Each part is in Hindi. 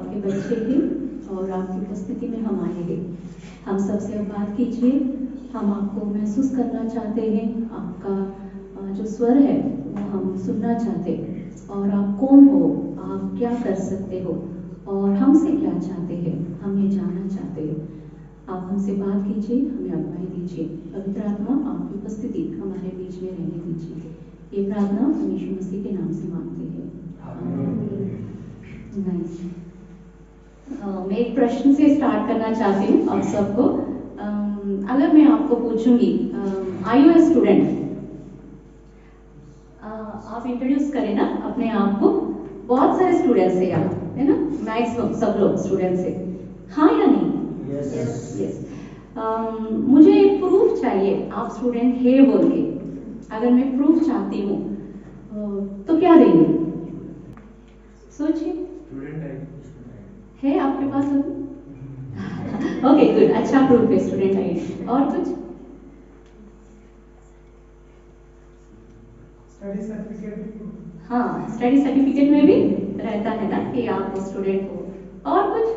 आपके बच्चे हैं और आपकी उपस्थिति में हम आए हैं। हम सबसे अब बात कीजिए। हम आपको महसूस करना चाहते हैं, आपका जो स्वर है वो हम सुनना चाहते हैं, और आप कौन हो, आप क्या कर सकते हो और हमसे क्या चाहते हैं, हम ये जानना चाहते हैं। आप हमसे बात कीजिए, हमें अगुवाई दीजिए। पवित्र आत्मा, आपकी उपस्थिति हमारे बीच में रहने दीजिए। ये प्रार्थना हम यीशु मसीह के नाम से मांगते हैं। नाइस। मैं एक प्रश्न से स्टार्ट करना चाहती हूँ आप सबको। अगर मैं आपको पूछूंगी, आर यू ए स्टूडेंट? आप इंट्रोड्यूस करें ना अपने आप को। बहुत सारे स्टूडेंट्स हैं यहाँ, है ना? मैक्सिमम सब लोग स्टूडेंट्स हैं, हाँ या नहीं? यस। मुझे एक प्रूफ चाहिए आप स्टूडेंट है बोल के। अगर मैं प्रूफ चाहती हूँ तो क्या देंगे? सोचिए। स्टूडेंट है आपके पास अभी? ओके गुड, अच्छा प्रूफ है स्टूडेंट आईडी। और कुछ? Study certificate. हाँ, स्टडी सर्टिफिकेट में भी रहता है ना कि आप स्टूडेंट हो। और कुछ?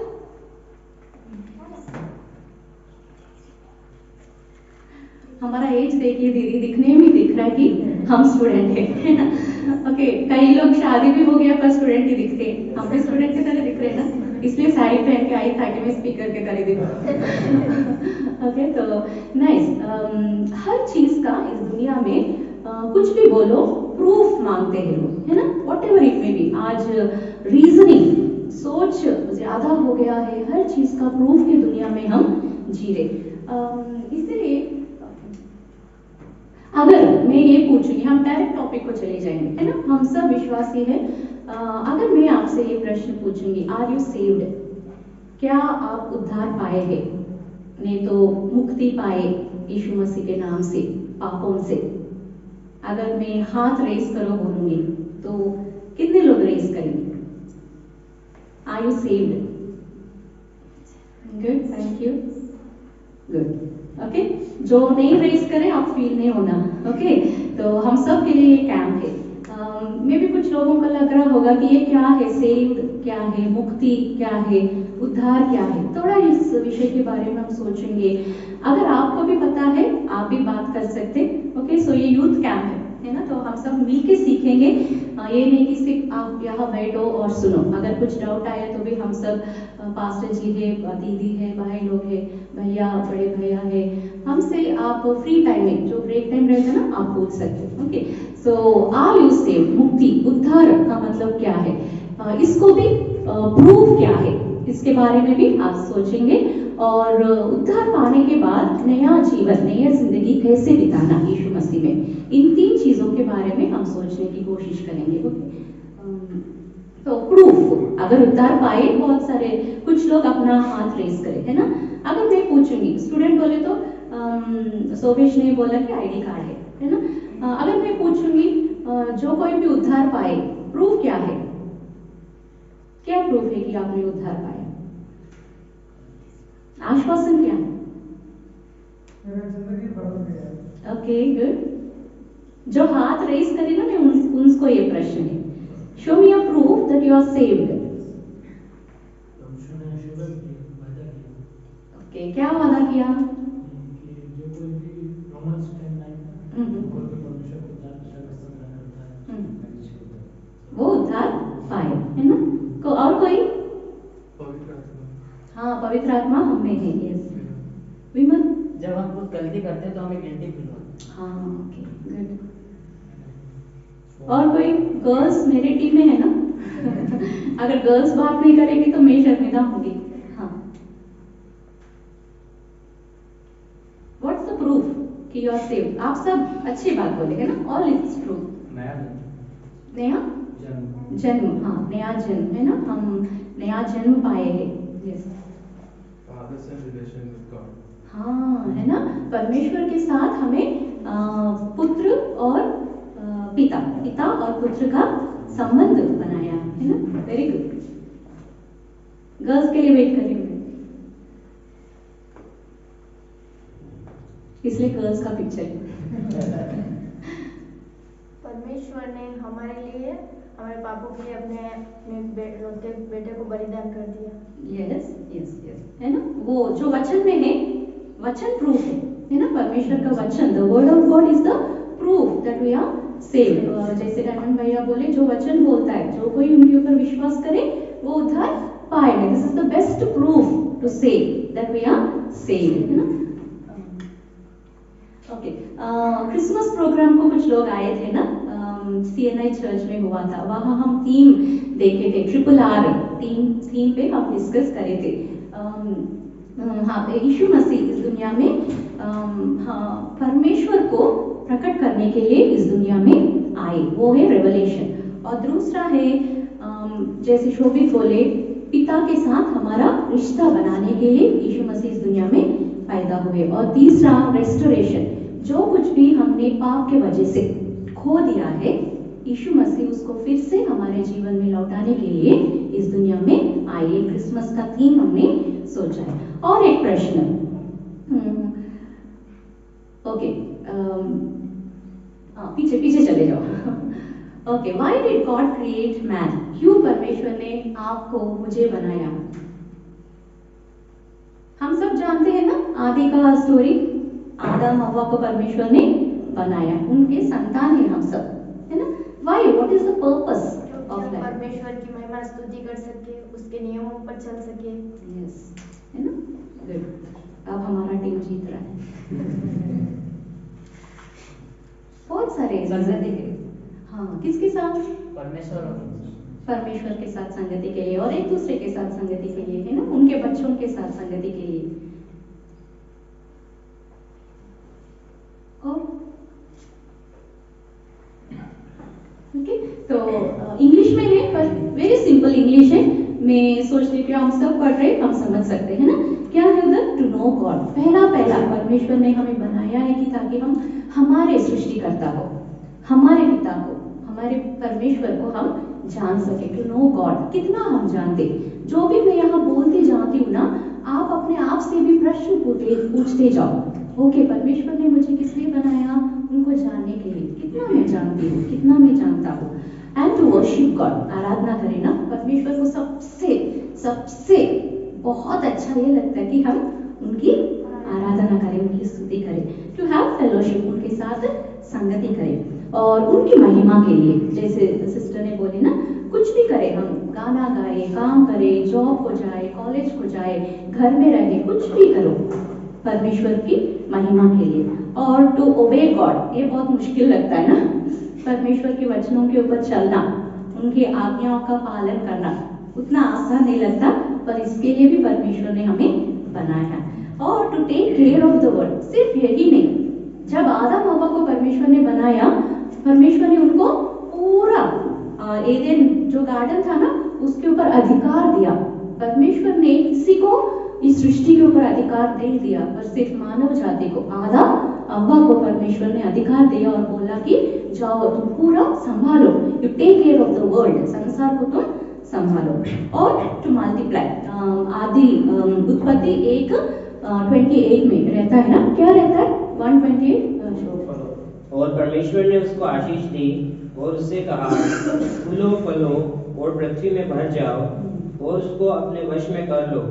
हमारा एज देखिए दीदी, दिखने में दिख रहा है कि हम स्टूडेंट है ना? ओके, कई लोग शादी भी हो गया पर स्टूडेंट ही दिखते हैं। हम भी स्टूडेंट की तरह दिख रहे हैं ना, इसलिए साड़ी पहन के आई ताकि मैं स्पीकर के तरह दिखूं। ओके, तो नाइस। हर चीज का इस दुनिया में कुछ भी बोलो, प्रूफ मांगते हैं लोग, है ना? वॉट एवर इट में बी। आज रीजनिंग, सोच ज्यादा हो गया है, हर चीज का प्रूफ की दुनिया में हम जी रहे। इसलिए अगर मैं ये पूछूंगी, हम डायरेक्ट टॉपिक को चले जाएंगे, है ना? हम सब विश्वासी हैं। अगर मैं आपसे ये प्रश्न पूछूंगी, आर यू सेव्ड? क्या आप उद्धार पाए हैं? नहीं तो मुक्ति पाए यीशु मसीह के नाम से पापों से? अगर मैं हाथ रेस करो बोलूंगी तो कितने लोग रेस करेंगे? Are you saved? Good, thank you. Good, okay. जो नहीं रेस करे आप फील नहीं होना, ओके? तो हम सब के लिए ये कैंप है। मे भी कुछ लोगों को लग रहा होगा कि ये क्या है, सेव्ड क्या है, मुक्ति क्या है, उद्धार क्या है। थोड़ा इस विषय के बारे में हम सोचेंगे। अगर आपको भी पता है आप भी बात कर सकते, ओके? सो ये यूथ कैंप है ना, तो हम सब मिलके सीखेंगे। ये नहीं कि सिर्फ आप यहाँ बैठो और सुनो। अगर कुछ डाउट आया तो भी हम सब, पास्टर जी है, दीदी है, भाई लोग है, भैया, बड़े भैया है, हमसे आप फ्री टाइम में जो ब्रेक टाइम रहता है ना, आप पूछ सकते हो, okay? So are you saved? मुक्ति, उद्धार का मतलब क्या है? इसको भी प्रूफ क्या है, इसके बारे में भी आप सोचेंगे। और उद्धार पाने के बाद नया जीवन, नया जिंदगी कैसे बिताना यीशु मसीह में, इन 3 चीजों के बारे में हम सोचने की कोशिश करेंगे, ओके? तो प्रूफ, अगर उद्धार पाए, बहुत सारे कुछ लोग अपना हाथ रेस करें, है ना? अगर मैं पूछूंगी, स्टूडेंट बोले तो सोवेश ने बोला कि आईडी कार्ड है ना? अगर मैं पूछूंगी जो कोई भी उद्धार पाए, प्रूफ क्या है? क्या प्रूफ है कि आपने उद्धार पाया? आश्वासन क्या है? मेरा जिंदगी बदल गया। Okay, good. जो हाथ रेस करे ना, मैं उनको ये प्रश्न है, show me a proof that you are saved. Okay, क्या वादा किया? कि जो कोई भी रोमन्स 10:9 कोई भी परमेश्वर को उद्धार की व्यवस्था करता है वो उद्धार पाए, है ना? को और कोई? पवित्र आत्मा। हाँ, पवित्र आत्मा हम में है, यस। विमल? जब हम कुछ गलती करते हैं तो हमें गिल्टी फील होता है। हाँ, ओके, गुड। और कोई? गर्ल्स मेरी टीम में है ना? अगर गर्ल्स बात नहीं करेगी तो मैं शर्मिंदा होंगी। हाँ, व्हाट्स द प्रूफ कि यू आर सेव्ड? आप सब अच्छी बात बोले, है ना? All is true. नया जन्म, हाँ, नया जन्म, है ना? हम नया जन्म पाए हैं, yes. Father son relation with God. हाँ, है ना? परमेश्वर के साथ हमें पुत्र और पिता और पुत्र का संबंध बनाया, है ना? Very good. गर्ल्स के लिए वेट कर रही हूँ, इसलिए गर्ल्स का पिक्चर। परमेश्वर ने हमारे लिए हमारे पापा के लिए अपने लौते बेटे को बलिदान कर दिया। यस यस यस, है ना, वो जो वचन में है, वचन प्रूफ है ना, परमेश्वर का वचन, the word of God is the proof that we are saved. जैसे डायमंड भैया बोले, जो वचन बोलता है, जो कोई उनके ऊपर विश्वास करे वो उद्धार पाएगा। This is the best proof to say that we are saved, है ना। ओके, क्रिसमस प्रोग्राम को कुछ लोग आए थे ना, CNI चर्च में हुआ था, वहाँ हम थीम देखे थे, RRR थीम पे हम डिस्कस करे थे। हाँ, यीशु मसीह इस दुनिया में हाँ, परमेश्वर को प्रकट करने के लिए इस दुनिया में आए, वो है रेवलेशन। और दूसरा है जैसे शोभित बोले, पिता के साथ हमारा रिश्ता बनाने के लिए यीशु मसीह इस दुनिया में पैदा हुए। और तीसरा रेस्टोरेशन, जो कुछ भी हमने पाप के वजह से खो दिया है, यीशु मसीह उसको फिर से हमारे जीवन में लौटाने के लिए इस दुनिया में आए। क्रिसमस का थीम हमने सोचा है। और एक प्रश्न, ओके, पीछे पीछे चले जाओ। Okay, why did God create man? क्यों परमेश्वर ने आपको, मुझे बनाया? हम सब जानते हैं ना आदि का स्टोरी, आदम हव्वा को परमेश्वर ने बनाया, उनके संतान है हम सब, है ना। Why, what is the purpose of life? परमेश्वर की महिमा स्तुति कर सके, उसके नियमों पर चल सके। यस, है ना, गुड। अब हमारा टीम जीत रहा है। बहुत सारे संगति के, हाँ, किसके साथ? परमेश्वर के साथ संगति के लिए, और एक दूसरे के साथ संगति के लिए, है ना, उनके बच्चों के साथ संगति के लिए। और ओके, तो इंग्लिश में है, पर वेरी सिंपल इंग्लिश है। मैं सोच रही हूँ हम सब पढ़ रहे, हम समझ सकते हैं ना। क्या है उधर? To know God. पहला परमेश्वर ने हमें बनाया है कि ताकि हम हमारे सृष्टिकर्ता को, हमारे पिता को, हमारे परमेश्वर को हम जान सके। टू नो गॉड, कितना हम जानते। जो भी मैं यहाँ बोलती जाती हूँ ना, आप अपने आप से भी प्रश्न पूछते जाओ। ओके, परमेश्वर ने मुझे किस लिए बनाया? उनको जानने के लिए। कितना मैं जानती हूँ, कितना मैं जानता हूँ। एंड टू वर्शिप गॉड, आराधना करें ना परमेश्वर को। सबसे सबसे बहुत अच्छा ये लगता है कि हम उनकी आराधना करें, उनकी स्तुति करें। टू हैव फेलोशिप, उनके साथ संगति करें, और उनकी महिमा के लिए, जैसे सिस्टर ने बोली ना, कुछ भी करें, हम गाना गाए, काम करें, जॉब को जाए, कॉलेज को जाए, घर में रहे, कुछ भी करो परमेश्वर की महिमा के लिए। और टू ओबे गॉड, ये बहुत मुश्किल लगता है ना, परमेश्वर के वचनों के ऊपर चलना, उनकी आज्ञाओं का पालन करना उतना आसान नहीं लगता, पर इसके लिए भी परमेश्वर ने हमें बनाया। और to take care of the world, सिर्फ यही नहीं, जब आदम हव्वा को परमेश्वर ने बनाया, परमेश्वर ने उनको पूरा एदेन जो गार्डन था ना, उसके ऊपर अधिकार दिया। परमेश्वर ने किसी को इस सृष्टि के ऊपर अधिकार नहीं दिया, पर सिर्फ मानव जाति को, आदम हव्वा को परमेश्वर ने अधिकार दिया और बोला कि जाओ तुम पूरा संभालो, you take care of the world, संसार को तुम संभालो। और टू मल्टीप्लाई, आदि उत्पत्ति 1:28 में रहता है ना, क्या रहता है? 1:28। और परमेश्वर ने उसको आशीष दी और उससे कहा, फूलो फलो और पृथ्वी में भर जाओ और उसको अपने वश में कर लो,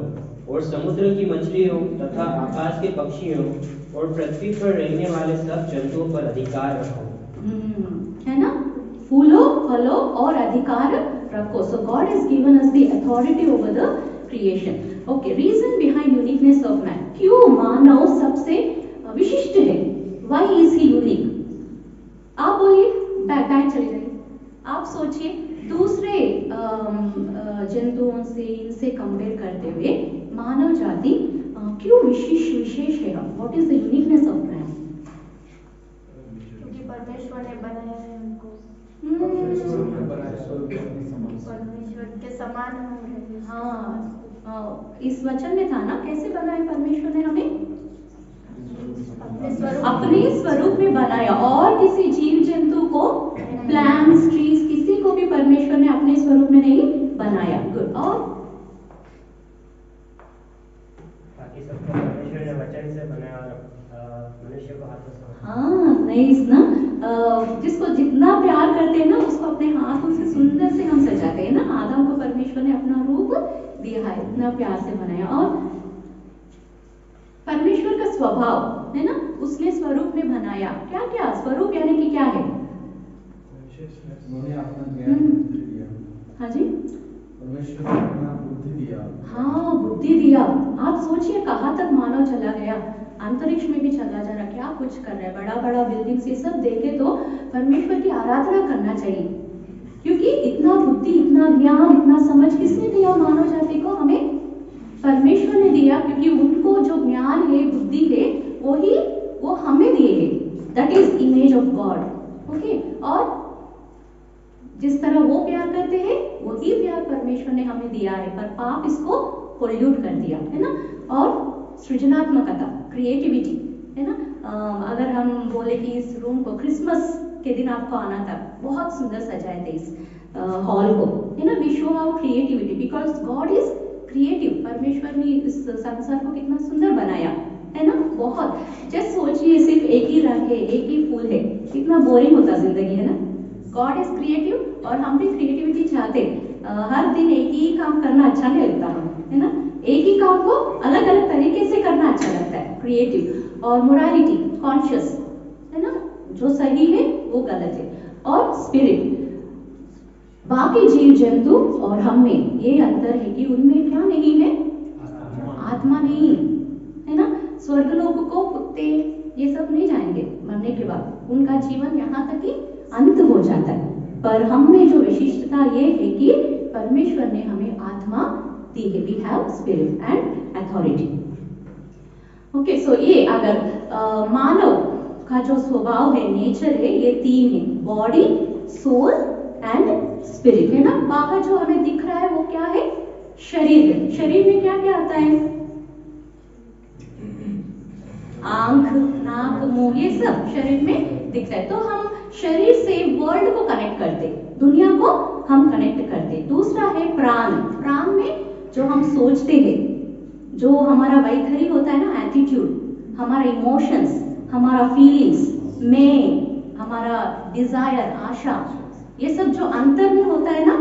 और समुद्र की मछलियों तथा आकाश के पक्षियों और पृथ्वी पर रहने वाले सब जंतुओं पर अधिकार रखो। है ना, फूलो फलो और अधिकार रखो। So God has given us the authority over the creation. Okay, reason behind uniqueness of man, क्यों मानव सबसे विशिष्ट है? Why is he unique? आप बोलिए, बैक चले जाइए। आप सोचिए, दूसरे जंतुओं से, इनसे कंपेयर करते हुए मानव जाति क्यों विशेष है? What is the uniqueness of man? क्योंकि परमेश्वर ने बनाया है उनको, परमेश्वर के समान हम हैं। हाँ, इस वचन में था ना, कैसे बनाया परमेश्वर ने हमें? अपने स्वरूप में बनाया। और किसी जीव जंतु को, प्लांट्स, ट्रीज, किसी को भी परमेश्वर ने अपने स्वरूप में नहीं बनाया। गुड। और बाकी सबको परमेश्वर ने वचन से बनाया और मनुष्य को हाथों से। हाँ, नाइस ना, जिसको जितना प्यार करते हैं ना उसको अपने हाथों से सुंदर से हम सजाते हैं ना। आदम को परमेश्वर ने अपना रूप दिया है, इतना प्यार से बनाया। और परमेश्वर का स्वभाव है ना, उसने स्वरूप में बनाया। क्या क्या स्वरूप यानी कि क्या है? उन्होंने अपना ज्ञान बुद्धि दिया। हाँ जी, परमेश्वर ने अपना बुद्धि दिया। हाँ बुद्धि दिया। आप सोचिए कहाँ तक मानव चला गया, अंतरिक्ष में भी चला जा रहा, क्या कुछ कर रहा है, बड़ा बड़ा बिल्डिंग से सब देखे तो परमेश्वर की आराधना करना चाहिए, क्योंकि इतना बुद्धि, इतना ज्ञान, इतना समझ किसने दिया मानव जाति को? हमें परमेश्वर ने दिया, क्योंकि उनको जो ज्ञान है, बुद्धि है, वो हमें दिए है। That is image of God. Okay, और जिस तरह वो प्यार करते हैं वही प्यार परमेश्वर ने हमें दिया है, पर पाप इसको पोल्यूट कर दिया है ना। और सृजनात्मकता, क्रिएटिविटी है ना। अगर हम बोले कि इस रूम को क्रिसमस के दिन आपको आना था, बहुत सुंदर सजाए थे इस हॉल को, है ना। We show our creativity because God is creative. परमेश्वर ने इस संसार को कितना सुंदर बनाया है ना। बहुत, जस्ट सोचिए सिर्फ एक ही रंग है, एक ही फूल है, कितना बोरिंग होता जिंदगी, है ना। गॉड इज क्रिएटिव, और हम भी क्रिएटिविटी चाहते। हर दिन एक ही काम करना अच्छा नहीं लगता हमें, है ना। एक ही काम को अलग अलग तरीके से करना अच्छा लगता है, क्रिएटिव। और मोरालिटी, कॉन्शियस, है ना, जो सही है वो गलत है। और स्पिरिट, बाकी जीव जंतु और हम में ये अंतर है कि उनमें क्या नहीं है? आत्मा नहीं है ना। स्वर्गलोक को कुत्ते ये सब नहीं जाएंगे मरने के बाद, उनका जीवन यहाँ तक ही अंत हो जाता है। पर हम में जो विशिष्टता ये है कि परमेश्वर ने हमें आत्मा दी है। We have spirit and authority. Okay, so ये अगर मानव का जो स्वभाव है, नेचर है, ये तीन है, बॉडी, सोल एंड स्पिरिट, है ना। बाहर जो हमें दिख रहा है वो क्या है? शरीर है। शरीर में क्या क्या आता है? आंख, नाक, मुंह, ये सब शरीर में दिखता है। तो हम शरीर से वर्ल्ड को कनेक्ट करते, दुनिया को हम कनेक्ट करते। दूसरा है प्राण। प्राण में जो हम सोचते हैं, जो हमारा वैखरी होता है ना, एटीट्यूड, हमारा इमोशंस, हमारा फीलिंग्स, मैं, हमारा डिजायर, आशा, ये सब जो अंतर में होता है ना,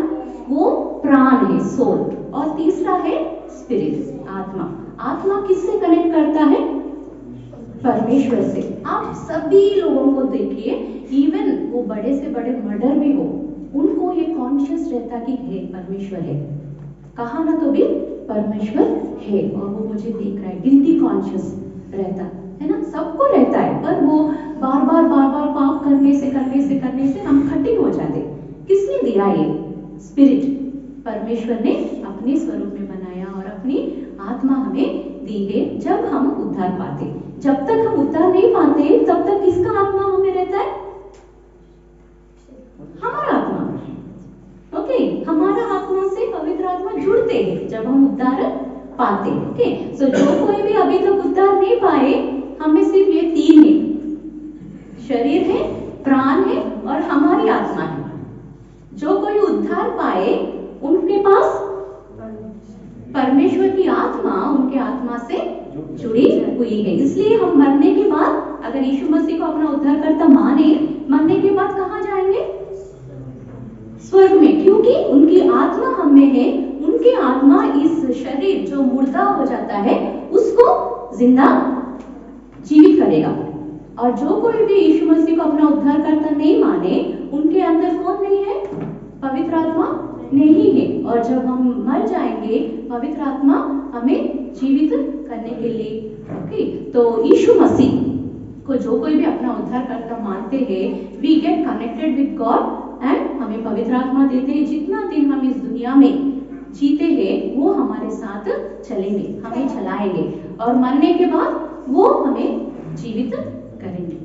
वो प्राण है, सोल। और तीसरा है स्पिरिट, आत्मा। आत्मा किससे कनेक्ट करता है? परमेश्वर से। आप सभी लोगों को देखिए, इवन वो बड़े से बड़े मर्डर भी हो, उनको ये कॉन्शियस रहता कि हे परमेश्वर है, कहा ना तो भी परमेश्वर है और वो मुझे देख रहा है। गिल्टी कॉन्शियस रहता है ना, सबको रहता है, पर वो बार बार पाप करने से हम कठिन हो जाते। किसने दिया ये? स्पिरिट, परमेश्वर ने अपने स्वरूप में बनाया और अपनी आत्मा हमें दी है जब हम उद्धार पाते। जब तक हम उद्धार नहीं पाते तब तक किसका आत्मा हमें रहता है? हमारा आत्मा। ओके, हमारा आत्मा से पवित्र आत्मा जुड़ते हैं जब हम उद्धार पाते। ओके, सो जो कोई भी अभी तक उद्धार नहीं पाए, हमें सिर्फ ये तीन है, शरीर है, प्राण है और हमारी आत्मा है। जो कोई उद्धार पाए उनके पास परमेश्वर की आत्मा उनके आत्मा से जुड़ी हुई है। इसलिए हम मरने के बाद अगर यीशु मसीह को अपना उद्धारकर्ता माने, मरने के बाद कहाँ जाएंगे? स्वर्ग में, क्योंकि उनकी आत्मा हम में है। उनकी आत्मा इस शरीर जो मुर्दा हो जाता है उसको जिंदा जीवित करेगा। और जो कोई भी यीशु मसीह को अपना उद्धारकर्ता नहीं माने, उनके अंदर कौन नहीं है? पवित्र आत्मा नहीं है। और जब हम मर जाएंगे, पवित्र आत्मा हमें जीवित करने के लिए। ओके, तो यीशु मसीह को जो कोई भी अपना उद्धारकर्ता मानते हैं, we get connected with God and हमें पवित्र आत्मा देते हैं। जितना दिन हम इस दुनिया में जीते हैं वो हमारे साथ चलेंगे, हमें चलाएंगे, और मरने के बाद वो हमें जीवित करेंगे।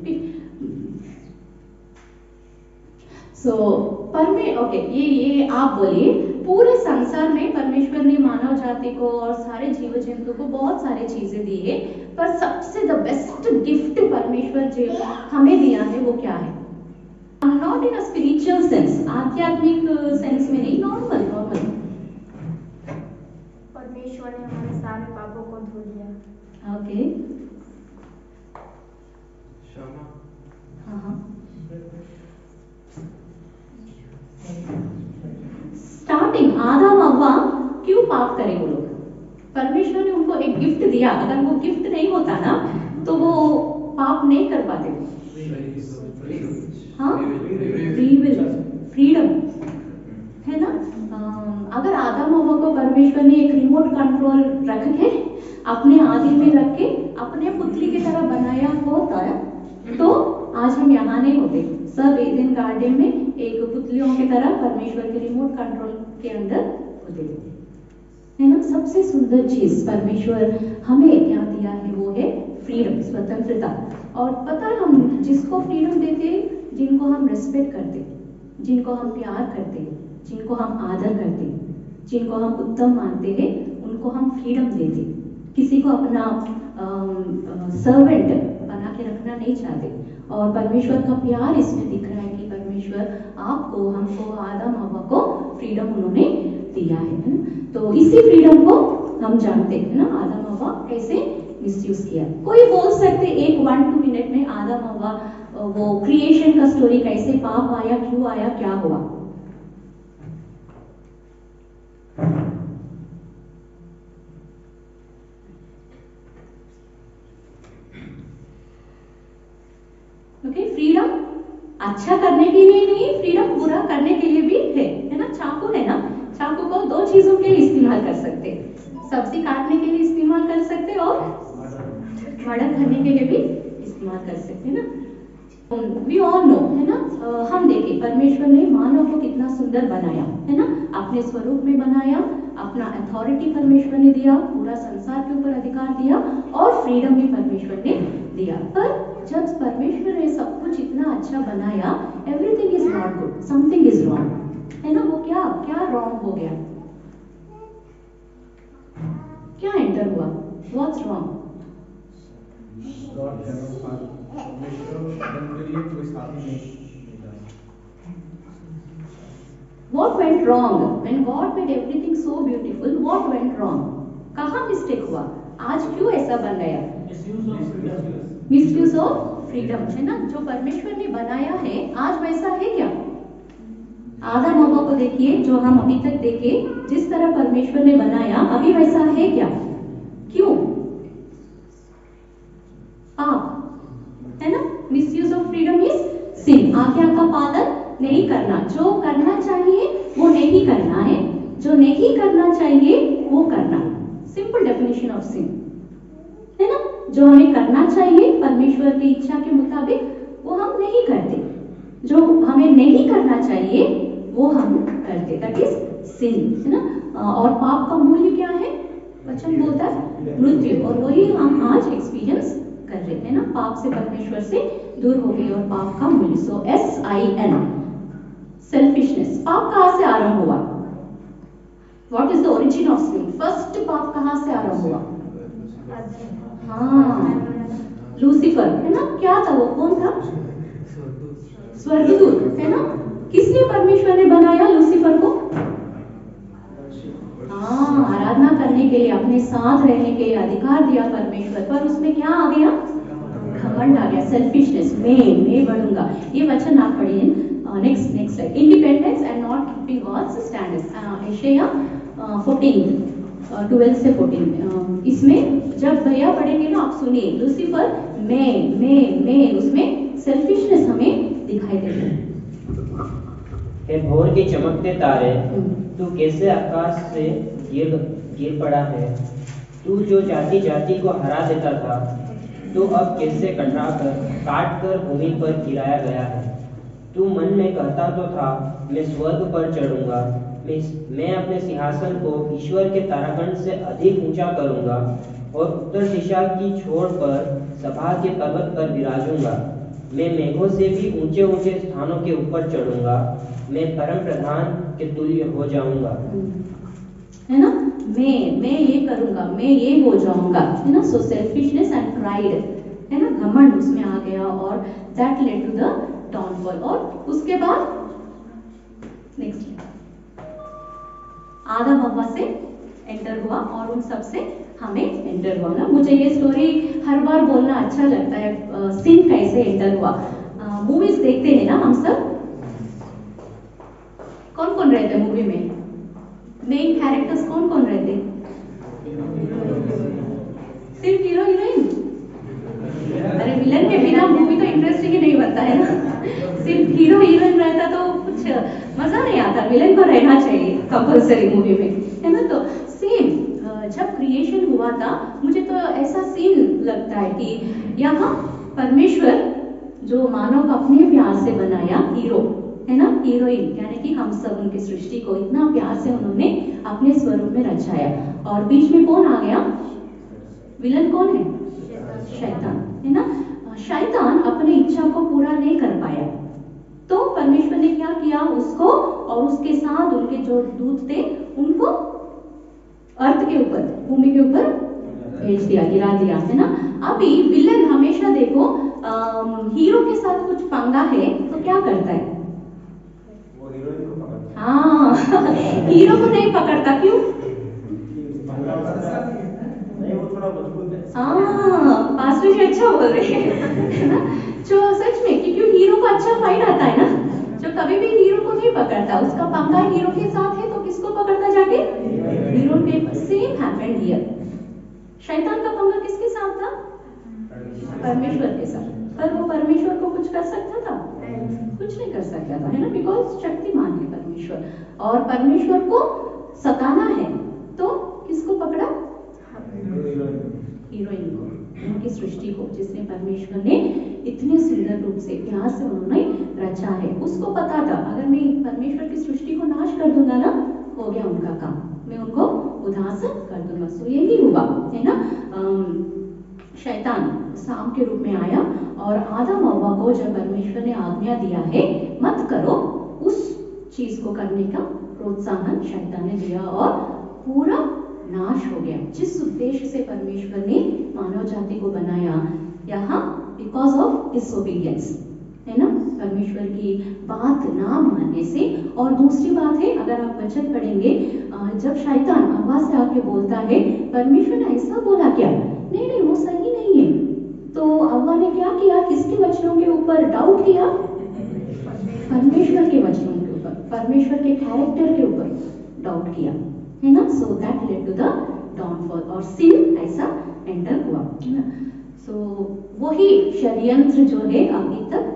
ओके, ये आप बोलिए, पूरे संसार में परमेश्वर ने मानव जाति को और सारे जीव जंतु को बहुत सारी चीजें दी है, पर सबसे द बेस्ट गिफ्ट परमेश्वर जो हमें दिया है वो क्या है? Not in a spiritual sense, आध्यात्मिक सेंस में नहीं, नॉर्मल। परमेश्वर ने हमारे सारे पापों को धो दिया। ओके, क्षमा, हाँ, आदम हव्वा क्यों पाप करे वो लोग? परमेश्वर ने उनको एक गिफ्ट दिया, अगर वो गिफ्ट नहीं होता ना तो वो पाप नहीं कर पाते। हाँ, फ्री विल, फ्रीडम है ना। अगर आदम हव्वा को परमेश्वर ने एक रिमोट कंट्रोल रख के अपने आदि में रख के अपने पुतली की तरह बनाया होता तो आज हम यहाँ नहीं होते। सब एडन गार्डन में एक पुतलियों की तरह परमेश्वर के रिमोट कंट्रोल के अंदर होते है ना। सबसे सुंदर चीज परमेश्वर हमें क्या दिया है वो है फ्रीडम, स्वतंत्रता। और पता है हम जिसको फ्रीडम देते, जिनको हम रेस्पेक्ट करते, जिनको हम प्यार करते, जिनको हम आदर करते, जिनको हम उत्तम मानते हैं, उनको हम फ्रीडम देते। किसी को अपना सर्वेंट बना के रखना नहीं चाहते। और परमेश्वर का प्यार इसमें दिख रहा है कि परमेश्वर आपको, हमको, आदम हव्वा को फ्रीडम उन्होंने दिया है ना। तो इसी फ्रीडम को हम जानते हैं ना, आदम हव्वा कैसे मिसयूज किया। कोई बोल सकते एक 1-2 मिनट में आदम हव्वा वो क्रिएशन का स्टोरी, कैसे पाप आया, क्यों आया, क्या हुआ? ओके, फ्रीडम अच्छा करने के लिए नहीं, फ्रीडम बुरा करने के लिए भी है ना। चाकू है ना, चाकू को 2 चीजों के लिए इस्तेमाल कर सकते, सब्जी काटने के लिए इस्तेमाल कर सकते और मर्डर करने के लिए भी इस्तेमाल कर सकते है ना। वी ऑल नो है ना। हम देखें परमेश्वर ने मानव को कितना सुंदर बनाया है ना, अपने स्वरूप में बनाया, अपना अथॉरिटी परमेश्वर ने दिया, पूरा संसार के ऊपर अधिकार दिया और फ्रीडम भी परमेश्वर ने दिया। पर जब परमेश्वर ने सब कुछ इतना अच्छा बनाया, everything is not good, something is wrong है ना। वो क्या क्या रॉन्ग हो गया, क्या एंटर हुआ, what's wrong? God cannot find परमेश्वर आदम के लिए कोई साथी नहीं मिला। What went wrong when God made everything so beautiful? What went wrong? कहाँ मिस्टेक हुआ? आज क्यों ऐसा बन गया? मिसयूज ऑफ फ्रीडम है ना। जो परमेश्वर ने बनाया है आज वैसा है क्या? आदम हव्वा को देखिए, जो हम अभी तक देखे, जिस तरह परमेश्वर ने बनाया अभी वैसा है क्या? क्यों? पाप है ना। मिसयूज ऑफ फ्रीडम इज सिन, आज्ञा का पालन नहीं करना। जो करना चाहिए वो नहीं करना है, जो नहीं करना चाहिए वो करना। सिंपल डेफिनेशन ऑफ सिन है ना। जो हमें करना चाहिए परमेश्वर की इच्छा के मुताबिक वो हम नहीं करते, जो हमें नहीं करना चाहिए वो हम करते, दैट इज सिन है ना। और पाप का मूल्य क्या है? वचन बोलता है मृत्यु, और वही हम आज एक्सपीरियंस कर रहे हैं ना। पाप से परमेश्वर से दूर हो गए और पाप का मूल्य, सो SIN, सेल्फिशनेस। पाप कहां से आरंभ हुआ? What is the origin of sin? First पाप कहां से आरंभ हुआ? हाँ, लूसीफर है ना। क्या था वो, कौन था? स्वर्गदूत है ना। किसने परमेश्वर ने बनाया लूसीफर को? हाँ, आराधना करने के लिए, अपने साथ रहने के लिए अधिकार दिया परमेश्वर, पर उसमें क्या आ गया? घमंड आ गया, सेल्फिशनेस। मैं बढ़ूंगा। ये वचन आप पढ़िए next slide. Independence and not keeping God's standards, यशायाह 12 से 14। इसमें जब भैया पढ़ेंगे ना, आप सुनिए, लूसीफर मैं, उसमें सेल्फिशनेस हमें दिखाई देता है। हे भोर के चमकते तारे, तू कैसे आकाश से गिर पड़ा है। तू जो जाति जाति को हरा देता था, तो अब कैसे काट कर भूमि पर गिराया गया है। तू मन में कहता तो था, मैं स्वर्ग पर चढ़ूंगा, मैं अपने सिंहासन को ईश्वर के तारागण से अधिक ऊंचा करूंगा और उत्तर दिशा की छोर पर सभा के पर्वत पर विराजूंगा। मैं मेघों से भी ऊंचे ऊंचे स्थानों के ऊपर चढ़ूंगा, मैं परम प्रधान के तुल्य हो जाऊंगा है ना। मैं ये करूंगा, मैं ये हो जाऊंगा है ना। सो सेल्फिशनेस एंड प्राइड है ना, घमंड उसमें आ गया और that led to the downfall. और उसके बाद नेक्स्ट आदम हव्वा से एंटर हुआ और उन सब से हमें एंटर हुआ ना। मुझे ये स्टोरी हर बार बोलना अच्छा लगता है, सिन कैसे एंटर हुआ। मूवीज देखते हैं ना हम सब, कौन कौन रहते हैं मूवी में? मेन कैरेक्टर्स कौन कौन रहते? सिर्फ हीरो हीरोइन? अरे विलन के बिना मूवी तो इंटरेस्टिंग ही नहीं बनता है ना। सिर्फ हीरो हीरोइन रहता तो कुछ मजा नहीं आता। विलन को रहना चाहिए कंपल्सरी मूवी में, है ना। तो सेम जब क्रिएशन हुआ था, मुझे तो ऐसा सीन लगता है कि यहाँ परमेश्वर जो मानव को अपने प्यार से बनाया, हीरो है ना, हीरोइन यानी कि हम सब उनकी सृष्टि को इतना प्यार से उन्होंने अपने स्वरूप में रचाया, और बीच में कौन आ गया? विलन कौन है? शैतान, है ना। शैतान अपनी इच्छा को पूरा नहीं कर पाया, तो परमेश्वर ने क्या किया? उसको और उसके साथ उनके जो दूत थे उनको अर्थ के ऊपर, भूमि के ऊपर भेज दिया, गिरा दिया, है ना। अभी विलन हमेशा देखो हीरो के साथ कुछ पंगा है तो क्या करता है? वो हीरोइन को पकड़ता है। हाँ हीरो को नहीं पकड़ता, क्यों? नहीं, वो थोड़ा मजबूत है। हाँ पास्टर जी अच्छा बोल रहे हैं, है ना। जो सच में क्योंकि हीरो को अच्छा फाइट आता है ना, जो कभी भी हीरो को नहीं पकड़ता, उसका पंगा हीरो के साथ है तो किसको पकड़ता जाके? हीरो के। Same happened here. शैतान का पंगा किसके साथ था? परमेश्वर के साथ। पर वो परमेश्वर को कुछ कर सकता था? कुछ नहीं कर सकता था, है ना, बिकॉज शक्तिमान है परमेश्वर, और परमेश्वर को सताना है तो किसको पकड़ा? हीरोइन को, उनकी सृष्टि को, जिसने परमेश्वर ने इतने सुंदर रूप से प्यार से उन्होंने रचा है। उसको पता था अगर मैं परमेश्वर की सृष्टि को नाश कर दूंगा ना, हो गया उनका काम, मैं उनको उदास कर दूंगा। सो यही हुआ, है ना। शैतान सांप के रूप में आया और आदम हव्वा को जब परमेश्वर ने आज्ञा दिया है मत करो, उस चीज को करने का प्रोत्साहन शैतान ने दिया और पूरा नाश हो गया। जिस उद्देश्य से परमेश्वर ने मानव जाति को बनाया, यहाँ बिकॉज ऑफ डिसोबीडियंस, है ना, परमेश्वर की बात ना मानने से। और दूसरी बात है, अगर आप वचन पढ़ेंगे, जब शैतान हव्वा से आके बोलता है परमेश्वर ने ऐसा बोला क्या, नहीं नहीं वो सही नहीं है, तो हव्वा ने क्या किया? किसके वचनों के ऊपर डाउट किया? परमेश्वर के वचनों के ऊपर, परमेश्वर के कैरेक्टर के ऊपर डाउट किया, है ना। So that led to the downfall, और सिन ऐसा एंटर हुआ, है ना। सो वही षड्यंत्र जो है अभी तक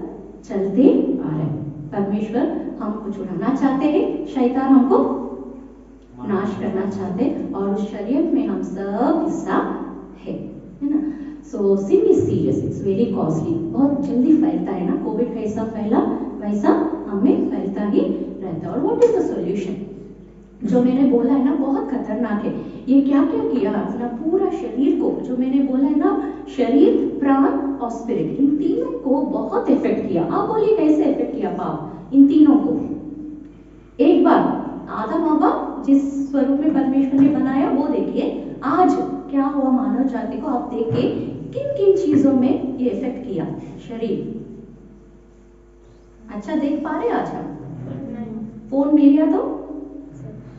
चलते आ रहे हैं। परमेश्वर हमको छुड़ाना चाहते हैं, शैतान हमको नाश करना चाहते हैं, और उस षड्यंत्र में हम सब हिस्सा है ना। So sin is serious, it's very costly, बहुत जल्दी फैलता है ना। कोविड कैसा फैला वैसा हमें फैलता ही रहता है। और व्हाट इज द सॉल्यूशन? जो मैंने बोला है ना, बहुत खतरनाक है। ये क्या क्या किया अपना पूरा शरीर को, जो मैंने बोला है ना, शरीर, प्राण और स्पिरिट, इन तीनों को बहुत इफेक्ट किया। आप बोलिए कैसे इफेक्ट किया पाप इन तीनों को? एक बार आदम हव्वा जिस स्वरूप में परमेश्वर ने बनाया वो देखिए, आज क्या हुआ मानव जाति को, आप देखिए किन किन चीजों में ये इफेक्ट किया शरीर। अच्छा देख पा रहे आज हम? फोन मिल गया तो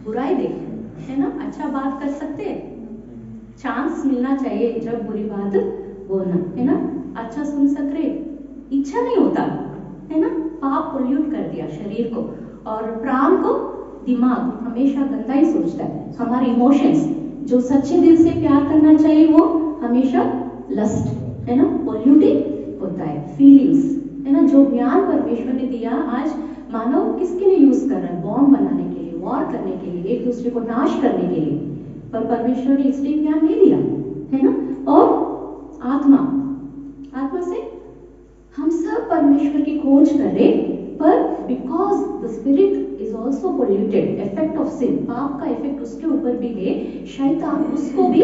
बुराई देख, है ना। अच्छा बात कर सकते हैं, चांस मिलना चाहिए जब बुरी बात बोलना, है ना। अच्छा सुन सक रहे, इच्छा नहीं होता, है ना। पाप पोल्यूट कर दिया शरीर को, और प्राण को, दिमाग हमेशा गंदा ही सोचता है। हमारे इमोशंस, जो सच्चे दिल से प्यार करना चाहिए वो हमेशा लस्ट, है ना, पोल्यूटिंग होता है। फीलिंग्स, है ना, जो ज्ञान परमेश्वर ने दिया आज मानव किसके लिए यूज कर रहा है? बॉम्ब बनाने के लिए, वॉर करने के लिए, एक दूसरे को नाश करने के लिए। पर परमेश्वर ने इसलिए ज्ञान नहीं दिया, है ना। और आत्मा, आत्मा से हम सब परमेश्वर की खोज कर रहे, पर because the spirit is also polluted, effect of sin, पाप का इफेक्ट उसके ऊपर भी है। शैतान उसको भी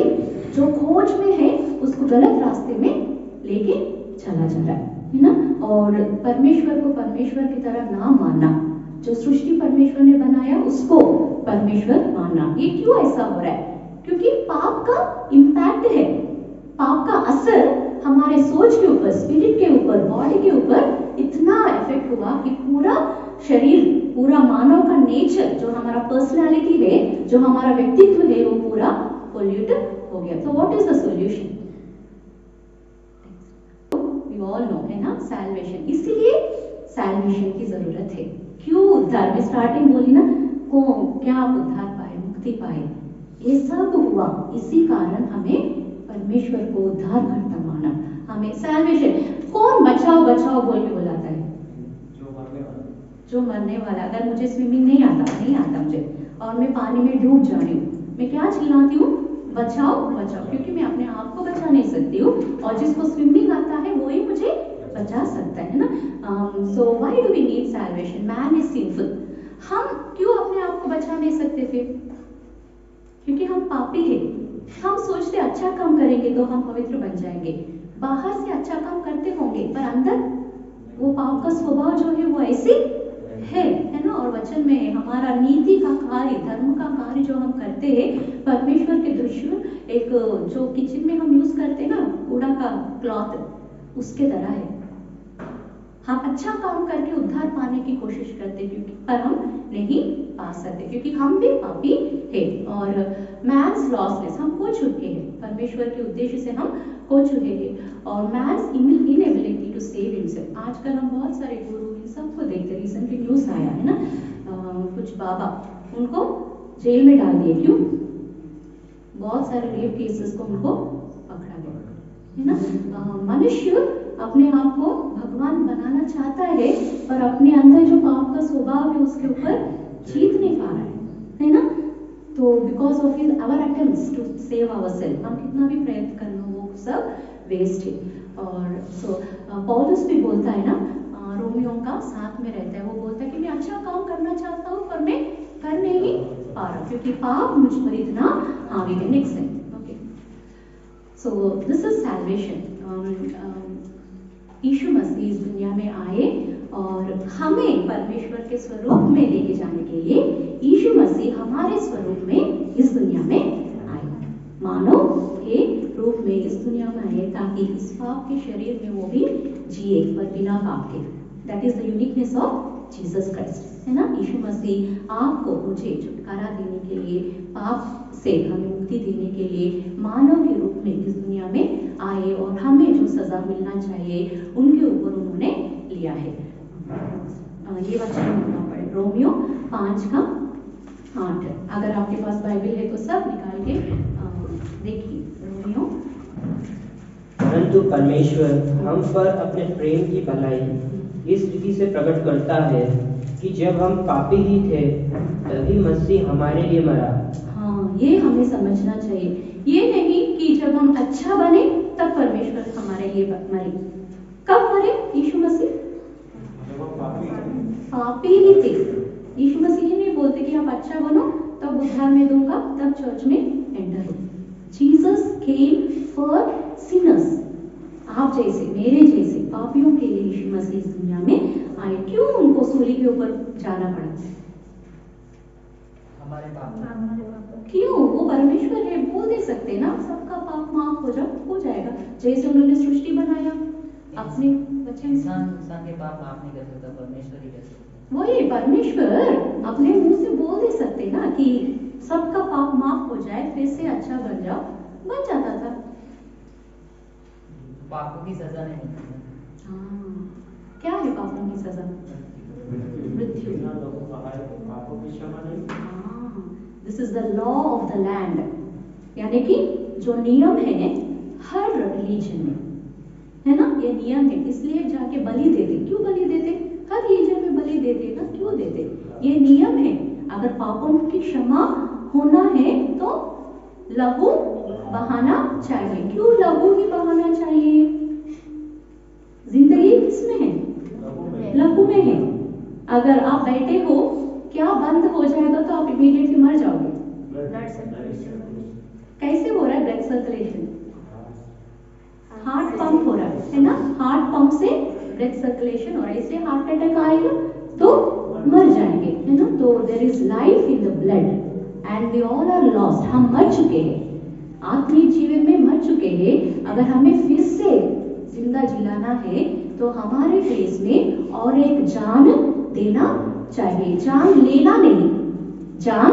जो खोज में है उसको गलत रास्ते में लेके चला जा रहा है ना। और परमेश्वर को परमेश्वर की तरह ना मानना, जो सृष्टि परमेश्वर ने बनाया उसको परमेश्वर मानना, ये क्यों ऐसा हो रहा है? क्योंकि पाप का इम्पैक्ट है, पाप का असर हमारे सोच के ऊपर, स्पिरिट के ऊपर, बॉडी के ऊपर इतना इफेक्ट हुआ कि पूरा शरीर, पूरा मानव का नेचर, जो हमारा पर्सनालिटी है, जो हमारा व्यक्तित्व है, वो पूरा पोल्यूट हो गया। तो what is the solution? We all know, है ना, सैल्वेशन। इसीलिए सैल्वेशन की जरूरत है। क्यों उद्धार? मैं स्टार्टिंग बोली ना, को क्या आप उद्धार पाए, मुक्ति मुक्ति पाए। ये सब हुआ इसी कारण हमें परमेश्वर को उद्धारकर्ता माना, हमें सैल्वेशन। कौन बचाओ बचाओ बोल के बुलाता है? जो मरने वाला। अगर मुझे स्विमिंग नहीं आता मुझे, और मैं पानी में डूब जा रही हूँ, मैं क्या चिल्लाती हूँ? बचाओ बचाओ, क्योंकि मैं अपने आप को बचा नहीं सकती हूँ, और जिसको स्विमिंग आता है वो ही मुझे बचा सकता है ना। So why do we need salvation? Man is sinful. हम क्यों अपने आप को बचा नहीं सकते फिर? क्योंकि हम पापी हैं। हम सोचते अच्छा काम करेंगे तो हम पवित्र बन जाएंगे, बाहर से अच्छा काम करते होंगे पर अंदर वो पाप का स्वभाव जो है वो ऐसे है ना। और वचन में हमारा नीति का कार्य, धर्म का कार्य जो हम करते हैं, परमेश्वर के दृश्य एक जो किचन में हम यूज करते हैं ना, कूड़ा का क्लॉथ, उसके तरह है। हम अच्छा काम करके उद्धार पाने की कोशिश करते क्योंकि, पर हम नहीं पा सकते क्योंकि हम भी पापी हैं। और मैन्स लॉसनेस, हम खो चुके हैं, परमेश्वर के उद्देश्य से हम खो चुके हैं। और man's inability to save himself. आजकल हम बहुत सारे गुरु इन सबको देखते हैं, रिसेंटली न्यूज आया है ना, कुछ बाबा, उनको जेल में डाल दिए। क्यों? बहुत सारे रेप केसेस को उनको पकड़ा गया है ना। मनुष्य अपने आप को भगवान बनाना चाहता है, पर अपने अंदर जो पाप का स्वभाव है उसके ऊपर जीत नहीं पा रहा है ना। तो because of his our attempts to save ourselves, हम कितना भी प्रयत्न करना वो सब वेस्ट है। और सो पौलुस भी बोलता है ना, रोमियो का साथ में रहता है, वो बोलता है कि मैं अच्छा काम करना चाहता हूँ पर मैं कर नहीं पा रहा क्योंकि पाप मुझ पर इतना हावी है। नेक्स्ट है, okay. So this is salvation. Yeshu Masih इस दुनिया में आए और हमें परमेश्वर के स्वरूप में लेके जाने के लिए यीशु मसीह हमारे स्वरूप में इस दुनिया में आए, मानव के रूप में इस दुनिया में आए ताकि इस पाप के शरीर में वो भी जिए पर बिना पाप के। That is the uniqueness of Jesus Christ, है ना। यीशु मसीह आपको मुझे छुटकारा देने के लिए, पाप से हमें मुक्ति देने के लिए मानव के रूप में इस दुनिया में आए और हमें जो सजा मिलना चाहिए उनके ऊपर उन्होंने लिया है। ये वचन लिखना पड़े, रोमियो 5:8। अगर आपके पास बाइबल है तो सब निकाल के देखिए। रोमियो। परंतु परमेश्वर हम पर अपने प्रेम की भलाई इस रीति से प्रकट करता है कि जब हम पापी ही थे तभी मसीह हमारे लिए मरा। हाँ, ये हमें समझना चाहिए। ये नहीं कि जब हम अच्छा बने तब परमेश्वर हमारे लिए मरे। कब मरे यीशु मसीह? पापी ही थे। यीशु मसीह ये नहीं बोलते कि आप अच्छा बनो तब उद्धार में दूंगा, तब चर्च में एंटर हो। जीसस केम फॉर सिनर्स, आप जैसे, मेरे जैसे पापियों के लिए यीशु मसीह इस दुनिया में आए। क्यों उनको सूली के ऊपर जाना पड़ा? हमारे पाप। क्यों? वो परमेश्वर है, बोल दे सकते ना, सबका पाप माफ हो जाएगा। जैसे उन्होंने सृष्टि बनाया अपने बच्चे, इंसान के पाप माफ नहीं कर सकता, परमेश्वर ही कर सकता। वही परमेश्वर अपने मुंह से बोल दे सकते ना कि सबका पाप माफ हो जाए, फिर से अच्छा बन जाओ, बन जाता था। पापों की सजा नहीं मिलती। हाँ, क्या है पापों की सजा? मृत्यु। पापों की क्षमा नहीं। This is the law of the land, यानी कि जो नियम है हर रिलीजन में, है ना, ये नियम है। इसलिए जाके बलि देते। क्यों बलि देते? हर रिलीजन में बलि देते ना, क्यों देते? ये नियम है। अगर पापों की क्षमा होना है तो लहू बहाना चाहिए। क्यों लहू ही बहाना चाहिए? जिंदगी किसमें है? लहू में है। अगर आप बैठे हो, क्या बंद हो जाएगा तो आप इमीडिएटली मर जाओगे। ब्लड सर्कुलेशन कैसे हो रहा है ब्लड सर्कुलेशन? हार्ट पंप हो रहा है ना, हार्ट पंप से ब्लड सर्कुलेशन, और ऐसे हार्ट अटैक आएगा तो मर जाएंगे, है ना। तो there is life in the blood and we all are lost. हम मर चुके हैं, आत्मिक जीवन में मर चुके हैं। अगर हमें फिर से जिंदा जिलाना है तो हमारे फेस में और एक जान देना चाहिए। जान लेना नहीं, जान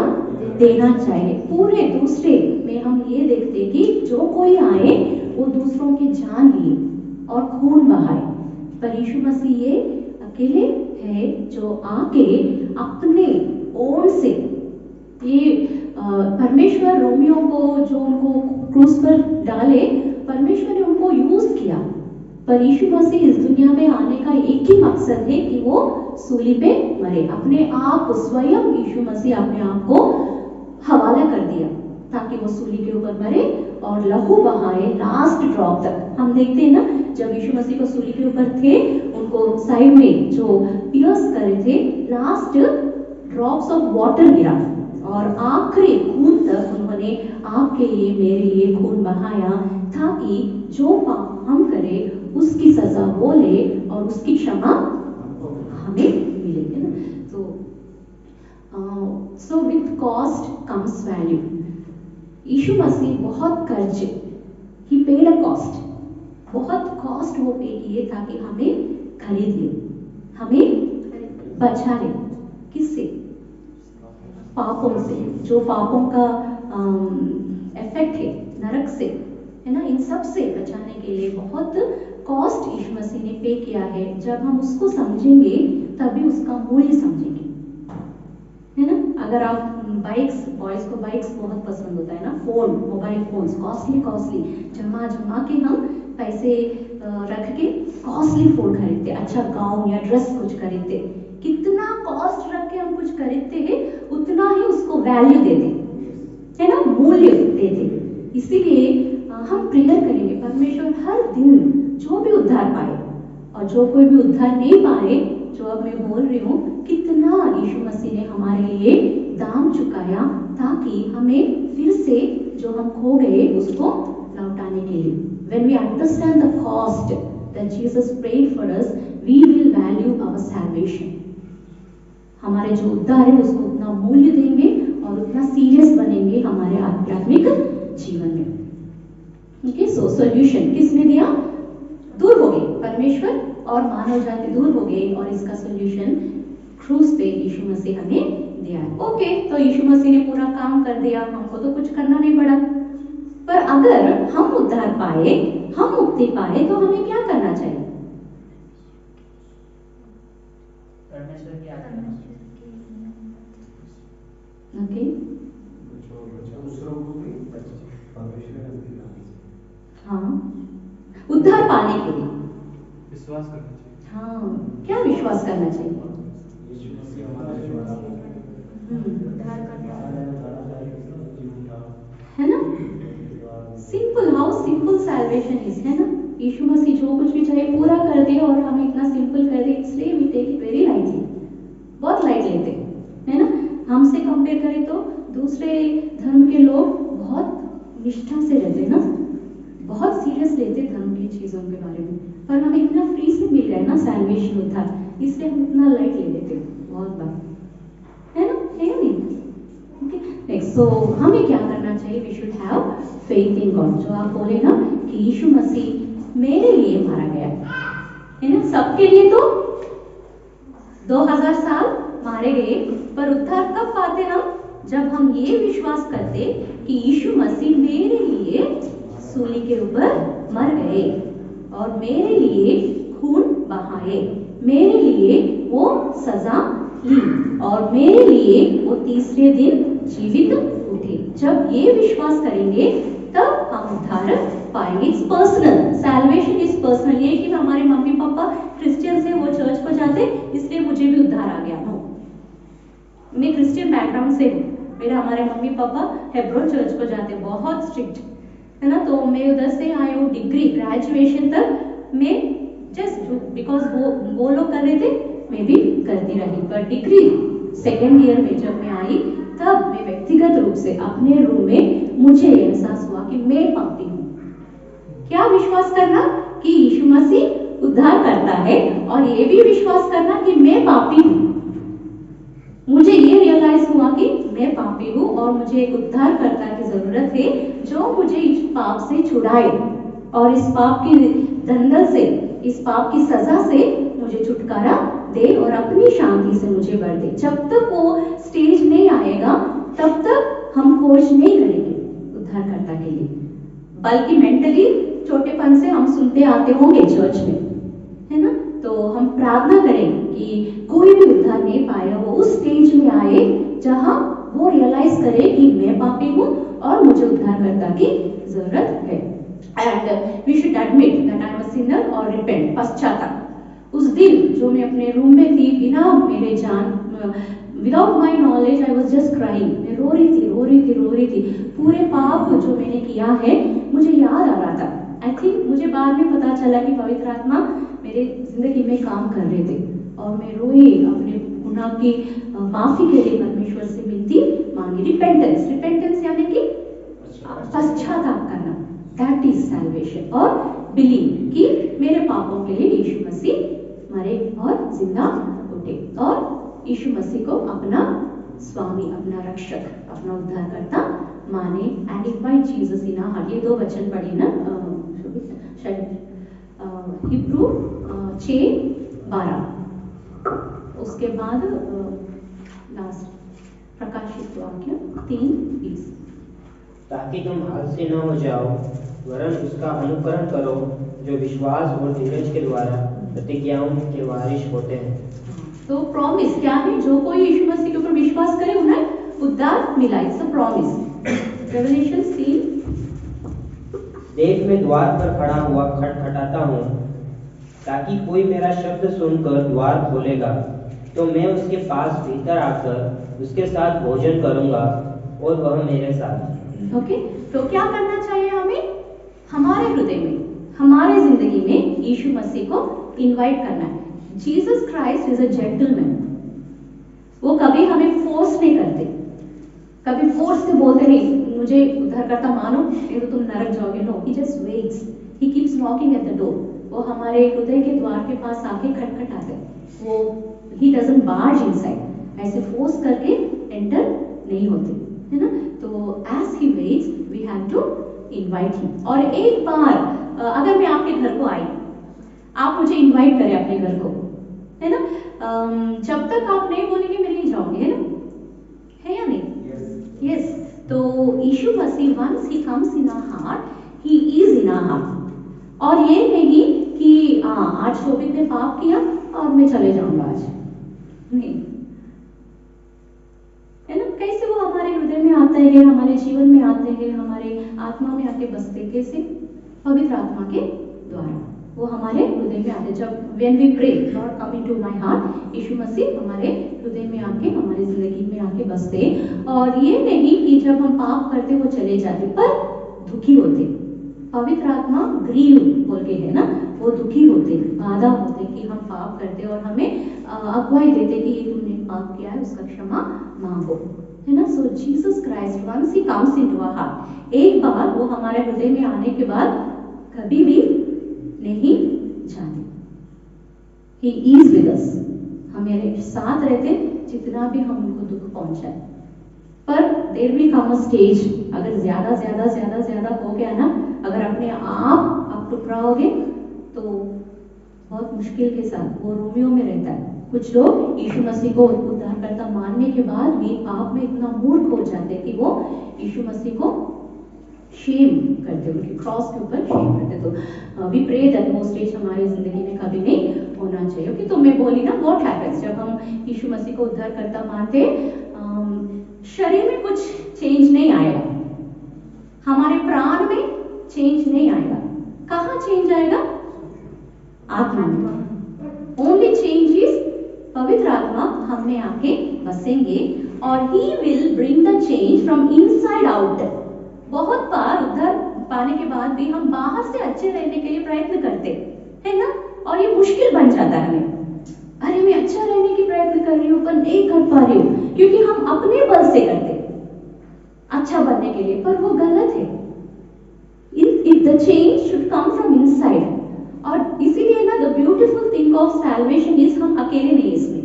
देना चाहिए। पूरे दूसरे में हम ये देखते कि जो कोई आए वो दूसरों की जान लिए और खून बहाए, पर यीशु मसीह ये अकेले है जो आके अपने ओन से, ये परमेश्वर रोमियो को जो उनको क्रूस पर डाले, परमेश्वर ने उनको यूज किया, पर यीशु मसीह इस दुनिया में आने का एक ही मकसद है कि वो सूली पे मरे। अपने आप स्वयं यीशु मसीह अपने आप को हवाला कर दिया ताकि वो सूली के ऊपर मरे और लहू बहाए लास्ट ड्रॉप तक। हम देखते हैं ना, जब यीशु मसीह को सूली के ऊपर थे, उनको साइड में जो पियर्स करे थे, लास्ट ड्रॉप्स ऑफ वाटर गिरा और आखिरी खून तक उन्होंने आपके लिए मेरे लिए खून बहाया, ताकि जो पाप हम करें उसकी सजा वो ले और उसकी क्षमा हमें मिलेगी ना। So with cost comes value. Yeshu Masih बहुत खर्चे, ही पेड अ कॉस्ट, बहुत कॉस्ट वो पे किए ताकि हमें खरीद ले, हमें बचा ले। किससे? पापों से, जो पापों का इफेक्ट है नरक से, है ना, इन सब से बचाने के लिए बहुत कॉस्ट यीशु मसीह ने पे किया है। जब हम उसको समझेंगे तभी उसका मूल्य समझेंगे, है ना। अगर आप बाइक्स, बॉयज को बाइक्स बहुत पसंद होता है ना, फोन, मोबाइल फोन्स कॉस्टली जमा के हम पैसे रख के कॉस्टली फोन खरीदते, अच्छा गाउन या ड्रेस कुछ खरीदते। कितना कॉस्ट रख के हम कुछ खरीदते हैं, उतना ही उसको वैल्यू देते, है ना, मूल्य देते। इसीलिए हम प्रेयर करेंगे, परमेश्वर हर दिन जो भी उद्धार पाए, और जो कोई भी उद्धार नहीं पाए, जो अब मैं बोल रही हूँ, कितना यीशु मसीह ने हमारे लिए दाम चुकाया ताकि हमें फिर से जो हम खो गए उसको लौटाने के लिए। When we understand the cost that Jesus paid for us, we will value our salvation. हमारे जो उद्धार है उसको उतना मूल्य देंगे और उतना सीरियस बनेंगे हमारे आध्यात्मिक जीवन में। ओके, सो सॉल्यूशन किसने दिया? दूर हो गए, परमेश्वर और मानव जाति दूर हो गए, और इसका सॉल्यूशन क्रूस पे यीशु मसीह हमें दिया है। ओके, तो यीशु मसीह ने पूरा काम कर दिया, हमको तो कुछ करना नहीं पड़ा। पर अगर हम उद्धार पाए, हम मुक्ति पाए, तो हमें क्या करना चाहिए? परमेश्वर की आज्ञा। ओके, दूसरों को भी परमेश्वर ने दिया। हाँ, उद्धार पाने के लिए विश्वास करना चाहिए। हाँ, क्या विश्वास करना चाहिए? यीशु मसीह हमारा छुड़ाता है। उद्धार करता है ना। Simple, how simple salvation is, है ना। यीशु मसीह जो कुछ भी चाहे पूरा कर दे और हमें इतना सिंपल कर दे, इसलिए we take it very lightly, बहुत लाइट लेते, है ना। हमसे कंपेयर करें तो दूसरे धर्म के लोग बहुत निष्ठा से रहते ना, बहुत सीरियस लेते धर्म की चीजों के बारे में, पर हमें इतना फ्री से मिल रहा है ना सैल्वेशन उद्धार, इसलिए हम इतना लाइट ले लेते बहुत बार, है ना, है नहीं। ओके, नेक्स्ट, सो हमें क्या करना चाहिए? We should have faith in God. जो आप बोले ना कि यीशु मसीह मेरे लिए मारा गया, है ना, सबके लिए तो 2000 साल मारे गए, पर उद्धार कब पाते हम? जब हम ये विश्वास करते कि यीशु मसीह मेरे लिए सूली के ऊपर मर गए और मेरे लिए खून बहाए, मेरे लिए वो सजा ली और मेरे लिए वो तीसरे दिन जीवित उठे। जब ये विश्वास करेंगे तब हम उद्धार पाएंगे। It's personal, salvation is personal. ये कि हमारे मम्मी पापा क्रिश्चियंस है, वो चर्च को जाते, इसलिए मुझे भी उद्धार आ गया। नो, मैं क्रिश्चियन बैकग्राउंड से हूँ, मेरे हमारे मम्मी पापा हेब्रोन चर्च को जाते, बहुत स्ट्रिक्ट, है ना, तो मैं उधर से आई हूँ। डिग्री, ग्रेजुएशन तक मैं जस्ट बिकॉज वो लोग कर रहे थे, मैं भी करती रही, पर डिग्री सेकेंड ईयर में जब मैं आई, तब मैं व्यक्तिगत रूप से अपने रूम में मुझे एहसास हुआ कि मैं पापी हूँ। क्या विश्वास करना? कि यीशु मसीह उद्धार करता है, और ये भी विश्वास करना कि मैं पापी हूँ। मुझे ये रियलाइज हुआ कि मैं पापी हूँ और मुझे एक उद्धारकर्ता की जरूरत है, जो मुझे इस पाप से छुड़ाए और इस पाप की दंडल से, इस पाप की सजा से मुझे छुटकारा दे और अपनी शांति से मुझे भर दे। जब तक वो स्टेज नहीं आएगा, तब तक हम खोज नहीं करेंगे उद्धारकर्ता के लिए, बल्कि मेंटली छोटेपन से हम सुनते आते होंगे चर्च में, है ना। तो हम प्रार्थना करें कि कोई भी उद्धार नहीं पाया वो उस स्टेज में आए जहां वो रियलाइज करे कि मैं पापी हूँ और मुझे उद्धारकर्ता की जरूरत है। And we should admit that I am a sinner और रिपेंट, पश्चाताप। उस दिन जो मैं अपने रूम में थी, बिना मेरे without my knowledge I was just crying, मैं रो रही थी। पूरे पाप जो मैंने किया है मुझे याद आ रहा था। आई थिंक मुझे बाद में पता चला कि पवित्र आत्मा मेरे जिंदगी में काम कर रहे थे और मैं रोई, अपने गुनाह की माफी के लिए परमेश्वर से विनती मांगी। रिपेंटेंस यानी कि पश्चाताप करना, दैट इज सैल्वेशन। और बिलीव कि मेरे पापों के लिए यीशु मसीह मरे और जिंदा उठे और यीशु मसीह को अपना स्वामी, अपना रक्षक, अपना उद्धारकर्ता माने। And invite Jesus in our heart. ये 2 वचन पढ़े ना शायद हिब्रू 6:12, उसके बाद लास्ट प्रकाशित वाक्य 3:20। ताकि तुम आलसी न हो जाओ, वरन उसका अनुकरण करो जो विश्वास और धीरज के द्वारा प्रतिज्ञाओं के वारिस होते हैं। तो प्रॉमिस क्या है? जो कोई यीशु मसीह के ऊपर विश्वास करे उन्हें उद्धार मिला। It's a promise. रेवलेशन 3। देख मैं द्वार पर खड़ा हुआ खटखटाता हूँ, ताकि कोई मेरा शब्द सुनकर द्वार खोलेगा तो मैं उसके पास भीतर आकर उसके साथ भोजन करूंगा और वह मेरे साथ। ओके, तो क्या करना चाहिए हमें? हमारे हृदय में, हमारे जिंदगी में यीशु मसीह को इनवाइट करना है। Jesus Christ is a gentleman. वो कभी हमें फोर्स नहीं करते, कभी फोर्स से बोलते नहीं मुझे उद्धारकर्ता मानो नहीं तो तुम नरक जाओगे। No, he just waits, he keeps knocking at the door. वो हमारे हृदय के द्वार के पास आके खटखटाते। वो ही डजंट बार्ज इनसाइड, ऐसे फोर्स करके एंटर नहीं होते, है ना। तो as he waits we have to invite him. और एक बार अगर मैं आपके घर को आई, आप मुझे इनवाइट करें अपने घर को, है ना, जब तक आप नहीं बोलेंगे मैं नहीं जाऊंगी, है ना, है या नहीं? यस। तो Yeshu Masih once he comes in our heart, he is in our heart. और ये नहीं कि आज शोभित ने पाप किया और मैं चले जाऊंगा आज, नहीं, है ना। कैसे वो हमारे हृदय में आते हैं, हमारे जीवन में आते हैं, हमारे आत्मा में आके बसते, कैसे? पवित्र आत्मा के द्वारा वो हमारे हृदय में आते। जब when we pray Lord come into my heart, यीशु मसीह हमारे हृदय में आके, हमारी जिंदगी में आके बसते। और ये नहीं कि जब हम पाप करते वो चले जाते, पर दुखी होते। पवित्र आत्मा ग्रीव बोल के है ना, वो दुखी होते, बाधा होते कि हम पाप करते और हमें अगुवाई देते कि ये तुमने पाप किया है, उसका क्षमा मांगो, है ना। So Jesus Christ once he comes into our heart, एक बार वो हमारे हृदय में आने के बाद कभी भी नहीं जाते। He is with us, हमारे साथ रहते जितना भी हम उनको दुख पहुंचाए। पर there will come a stage, अगर ज्यादा हो गया ना, अगर अपने आप टुकराओगे तो बहुत मुश्किल के साथ वो रोमियो में रहता है। कुछ लोग यीशु मसीह को उद्धारकर्ता मानने के बाद भी पाप में इतना मूर्ख हो जाते कि वो यीशु मसीह को शेम करते, उनके क्रॉस के ऊपर शेम करते। तो वी प्रे दैट वो स्टेज हमारी जिंदगी में कभी नहीं होना चाहिए। ओके, तो मैं बोली ना, व्हाट हैपेंस जब हम यीशु मसीह को उद्धारकर्ता मानते, शरीर में कुछ चेंज नहीं आएगा, हमारे प्राण में चेंज नहीं आएगा। कहाँ चेंज आएगा? आत्मा में। ओनली चेंज इज पवित्र आत्मा हम में आके बसेंगे और he will bring the change from inside out. बहुत बार उद्धार पाने के बाद भी हम बाहर से अच्छे रहने के लिए प्रयत्न करते है ना, और ये मुश्किल बन जाता है हमें। अरे मैं अच्छा रहने की प्रयत्न कर रही हूँ पर नहीं कर पा रही हूँ, क्योंकि हम अपने बल से करते अच्छा बनने के लिए, पर वो गलत है। If the change should come from inside, और इसीलिए ना the beautiful thing of salvation is हम अकेले नहीं इसमें।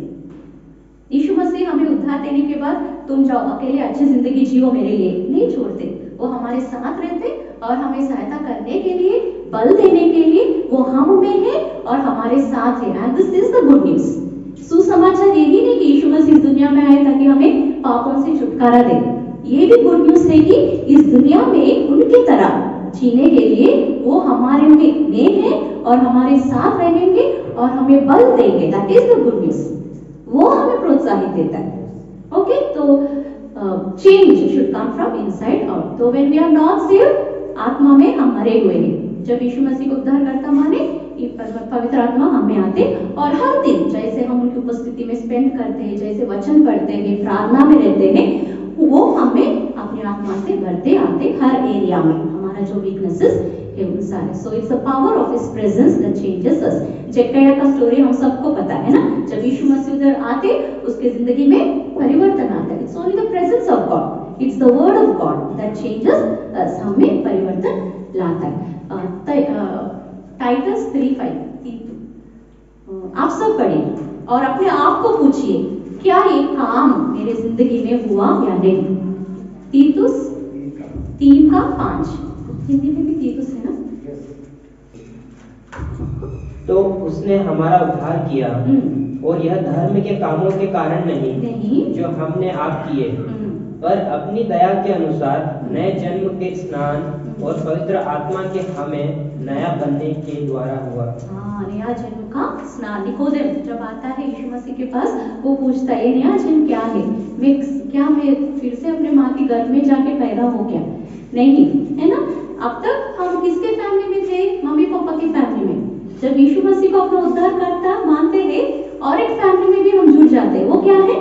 यीशु मसीह हमें उद्धार देने के बाद तुम जाओ अकेले अच्छी जिंदगी जियो मेरे लिए नहीं छोड़ते, वो हमारे साथ रहते और हमें सहायता करने के लिए, बल देने के लिए वो हम में है और हमारे साथ है। And this is the good news. सुसमाचार ये ही नहीं कि यीशु मसीह इस दुनिया में आए ताकि हमें पापों से छुटकारा दे, ये भी गुड न्यूज है कि इस दुनिया में उनकी तरह जीने के लिए वो हमारे में है और हमारे साथ रहेंगे और हमें बल देंगे। That is the good news. वो हमें प्रोत्साहित देता है। ओके, तो change should come from inside out. तो when we are not saved, आत्मा में हम मरे हुए हैं। जब यीशु मसीह को उद्धारकर्ता माने, ये पवित्र आत्मा हमें आते और हर दिन जैसे हम उनकी उपस्थिति में स्पेंड करते हैं, जैसे वचन पढ़ते हैं, प्रार्थना में रहते हैं, वो हमें अपनी आत्मा से भरते आते हर एरिया में, हमारा जो वीकनेसेस है उन सारे। So it's the power of his presence that changes us. जक्कैया का स्टोरी हम सबको पता है ना, जब यीशु मसीह उधर आते उसके जिंदगी में परिवर्तन आता है। It's only the presence of God, it's the word of God that changes us, हमें परिवर्तन लाता है। टाइटस 3:5 आप सब पढ़िए और अपने आप को पूछिए, क्या ये काम मेरे जिंदगी में हुआ या नहीं। तीतुस 3:5, हिंदी में भी तीतुस है ना। तो उसने हमारा उद्धार किया और यह धर्म के कामों के कारण नहीं जो हमने आप किए, पर अपनी दया के अनुसार नए जन्म के स्नान और पवित्र आत्मा के हमें नया बनने के द्वारा हुआ। हाँ, नया जन्म का स्नान। निकोदेम जब आता है यीशु मसीह के पास, वो पूछता है नया जन्म क्या है, मैं फिर से अपने माँ के गर्भ में जाके पैदा हो गया? नहीं, है ना। अब तक हम किसके फैमिली में थे? मम्मी पापा की फैमिली में। जब यीशु मसीह को अपना उद्धारकर्ता मानते हैं और एक फैमिली में भी हम जुड़ जाते हैं, वो क्या है?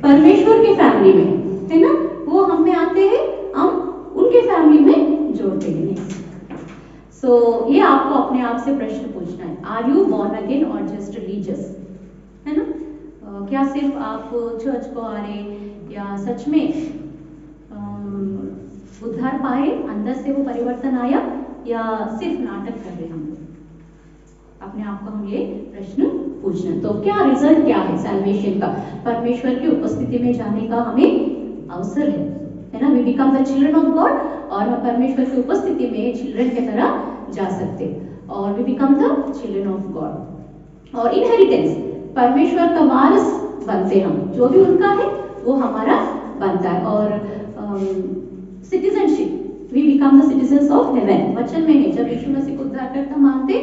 परमेश्वर की फैमिली में, है ना। वो हम में आते हैं, हम उनके फैमिली में जोड़ते हैं। सो ये आपको अपने आप से प्रश्न पूछना है, आर यू बॉर्न अगेन और जस्ट रिलीजियस, है ना। क्या सिर्फ आप चर्च को आ रहे या सच में उद्धार पाए, अंदर से वो परिवर्तन आया, या सिर्फ नाटक कर रहे हम लोग? अपने आप को हम ये प्रश्न पूछना। तो क्या रिजल्ट क्या है सैल्वेशन का? परमेश्वर की उपस्थिति में जाने का हमें अवसर है ना। We become the children of God, और हम परमेश्वर की उपस्थिति में चिल्ड्रन की तरह जा सकते, और we become the children of God. और इनहेरिटेंस, परमेश्वर का वारिस बनते हम, जो भी उनका है वो हमारा बनता है। और citizenship, we become the citizens of heaven. वचन में है, जब यीशु मसीह को उद्धारकर्ता मानते,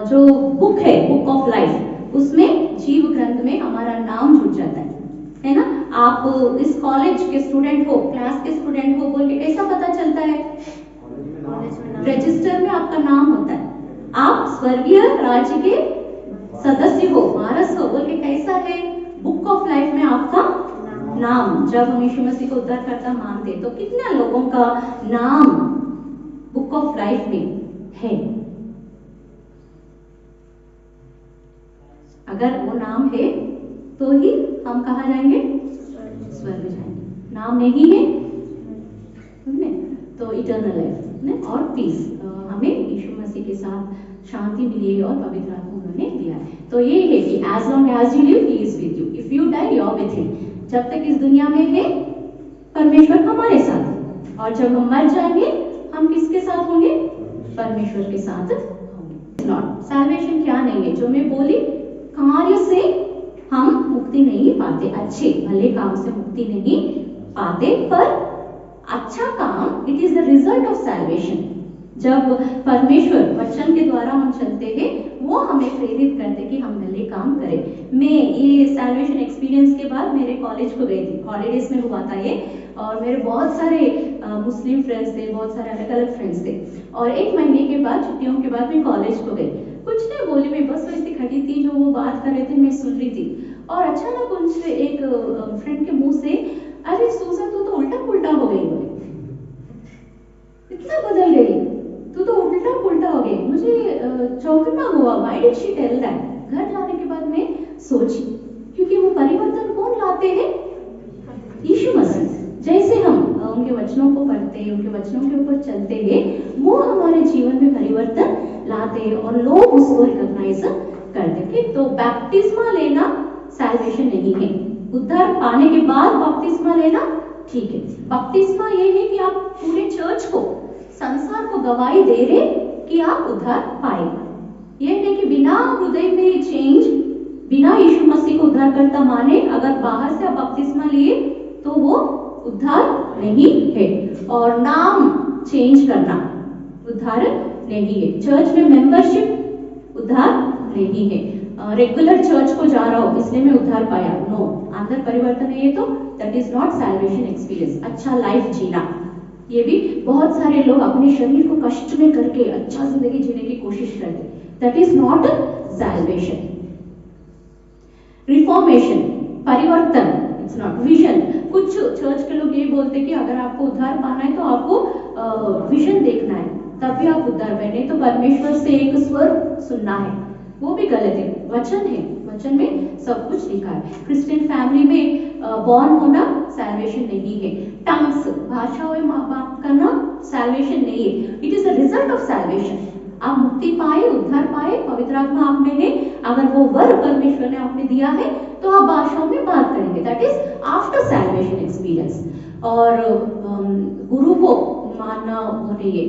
जो बुक है, बुक ऑफ लाइफ, उसमें जीव ग्रंथ में हमारा नाम जुड़ जाता है ना। आप इस कॉलेज के स्टूडेंट हो, क्लास के स्टूडेंट हो बोल के कैसा पता चलता है? रजिस्टर में आपका नाम होता है। आप स्वर्गीय राज्य के सदस्य हो, वारस हो बोल के कैसा है? बुक ऑफ लाइफ में आपका नाम। जब हम यीशु मसीह को उद्धारकर्ता मानते, तो कितने लोगों का नाम बुक ऑफ लाइफ में है? अगर वो नाम है तो ही हम कहाँ जाएंगे? स्वर्ग जाएंगे। नाम नहीं है तो इटर्नल लाइफ और पीस, हमें यीशु मसीह के साथ शांति मिली है और पवित्र आत्मा उन्होंने दिया है। तो ये है कि as long as you live, he is with you, if you die you are with him. जब तक इस दुनिया में है, परमेश्वर हमारे साथ, और जब हम मर जाएंगे, हम किसके साथ होंगे? परमेश्वर के साथ होंगे। नॉट सैल्वेशन क्या नहीं है, जो मैं बोली, कार्य से हम मुक्ति नहीं पाते, अच्छे भले काम से मुक्ति नहीं पाते, पर अच्छा काम, it is the result of salvation. जब परमेश्वर वचन के द्वारा हम चलते हैं, वो हमें प्रेरित करते कि हम भले काम करें। मैं ये सैल्वेशन एक्सपीरियंस के बाद मेरे कॉलेज को गई थी, हॉलीडेज में हुआ था ये, और मेरे बहुत सारे मुस्लिम फ्रेंड्स थे, बहुत सारे अलग अलग फ्रेंड्स थे। और 1 महीने के बाद, छुट्टियों के बाद मैं कॉलेज को गई। कुछ नहीं बोली, मैं बस वैसे खड़ी थी, जो वो बात कर रहे थे मैं सुन रही थी, और अचानक उनसे एक फ्रेंड के मुंह से, अरे सूजन तू तो उल्टा पुल्टा हो गई, बोले इतना बदल गई, तू तो उल्टा पुल्टा हो गई। मुझे चौंकना हुआ, why did she tell that. घर जाने के बाद मैं सोची, क्योंकि वो परिवर्तन कौन लाते हैं? यीशु मसीह। जैसे हम उनके वचनों को पढ़ते हैं, उनके वचनों के ऊपर चलते हैं, वो हमारे जीवन में परिवर्तन लाते हैं और लोग उसको रिकॉग्नाइज करते हैं। तो बैप्टिस्मा लेना सैल्वेशन नहीं है। उद्धार पाने के बाद बपतिस्मा लेना ठीक है। बपतिस्मा ये है कि आप पूरे चर्च को, संसार को गवाही दे रहे कि आप उद्धार पाए। ये नहीं कि बिना हृदय में चेंज, बिना यीशु मसीह को उद्धारकर्ता माने, अगर बाहर से आप बपतिस्मा लिए तो वो उद्धार नहीं है। और नाम चेंज करना उद्धार नहीं है। चर्च में मेंबरशिप उद्धार नहीं है। रेगुलर चर्च को जा रहा हूँ इसलिए मैं उद्धार पाया, नो, अंदर परिवर्तन है ये तो that is not salvation experience. अच्छा लाइफ जीना, ये भी बहुत सारे लोग अपने शरीर को कष्ट में करके अच्छा जिंदगी जीने की कोशिश करते, that is not salvation. Reformation, परिवर्तन, इट्स नॉट विजन। कुछ चर्च के लोग ये बोलते कि अगर आपको उद्धार पाना है तो आपको विजन देखना है, तभी आप उद्धार पाए, नहीं तो परमेश्वर से एक स्वर सुनना है, वो भी गलत है। वचन है, वचन में सब कुछ लिखा है। क्रिश्चियन फैमिली में बॉर्न होना सैल्वेशन नहीं है। टंग्स, भाषाओं में बात करना सैल्वेशन नहीं है, it is a result of salvation. आप मुक्ति पाए, उद्धार पाए, पवित्र आत्मा आप में है, अगर वो वर परमेश्वर ने आपने दिया है तो आप भाषाओं में बात करेंगे, that is after salvation experience. और गुरु को मानना वो नहीं है,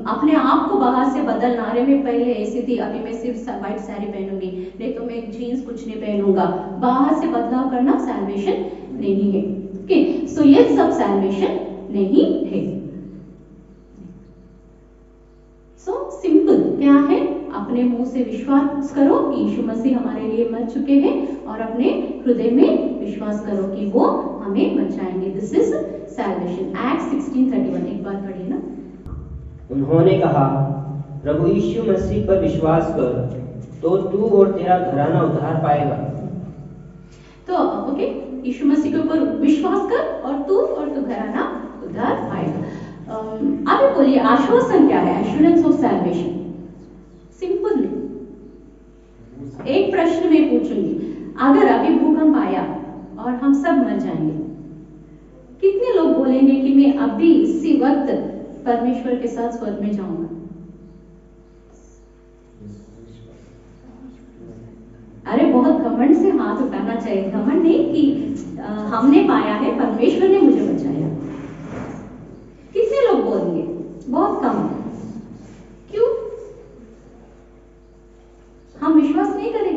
अपने आप को बाहर से बदलना। अरे मैं पहले ऐसी थी, अभी मैं सिर्फ व्हाइट साड़ी पहनूंगी, नहीं तो मैं जीन्स कुछ नहीं पहनूंगा, बाहर से बदलाव करना सैल्वेशन नहीं है। ओके, सो ये सब सैल्वेशन नहीं है। सो सिंपल क्या है, अपने मुंह से विश्वास करो कि यीशु मसीह हमारे लिए मर चुके हैं और अपने हृदय में विश्वास करो कि वो हमें बचाएंगे। This is salvation. एक्ट 16:31 एक बार पढ़िए ना। उन्होंने कहा, प्रभु यीशु मसीह पर विश्वास कर तो तू और तेरा घराना उद्धार पाएगा। तो ओके, यीशु मसीह के ऊपर विश्वास कर और तू और तू घराना उद्धार पाएगा। अभी बोलिए आश्वासन क्या है, एश्योरेंस ऑफ सैल्वेशन। सिंपल नहीं। एक प्रश्न मैं पूछूंगी, अगर अभी भूकंप आया और हम सब मर जाएंगे, कितने लोग बोलेंगे कि मैं अभी इसी वक्त परमेश्वर के साथ स्वर्ग में जाऊंगा? अरे बहुत घमंड से हाथ उठाना चाहिए, घमंड नहीं कि हमने पाया है, परमेश्वर ने मुझे बचाया। कितने लोग बोलेंगे? बहुत कम। क्यों? हम विश्वास नहीं करें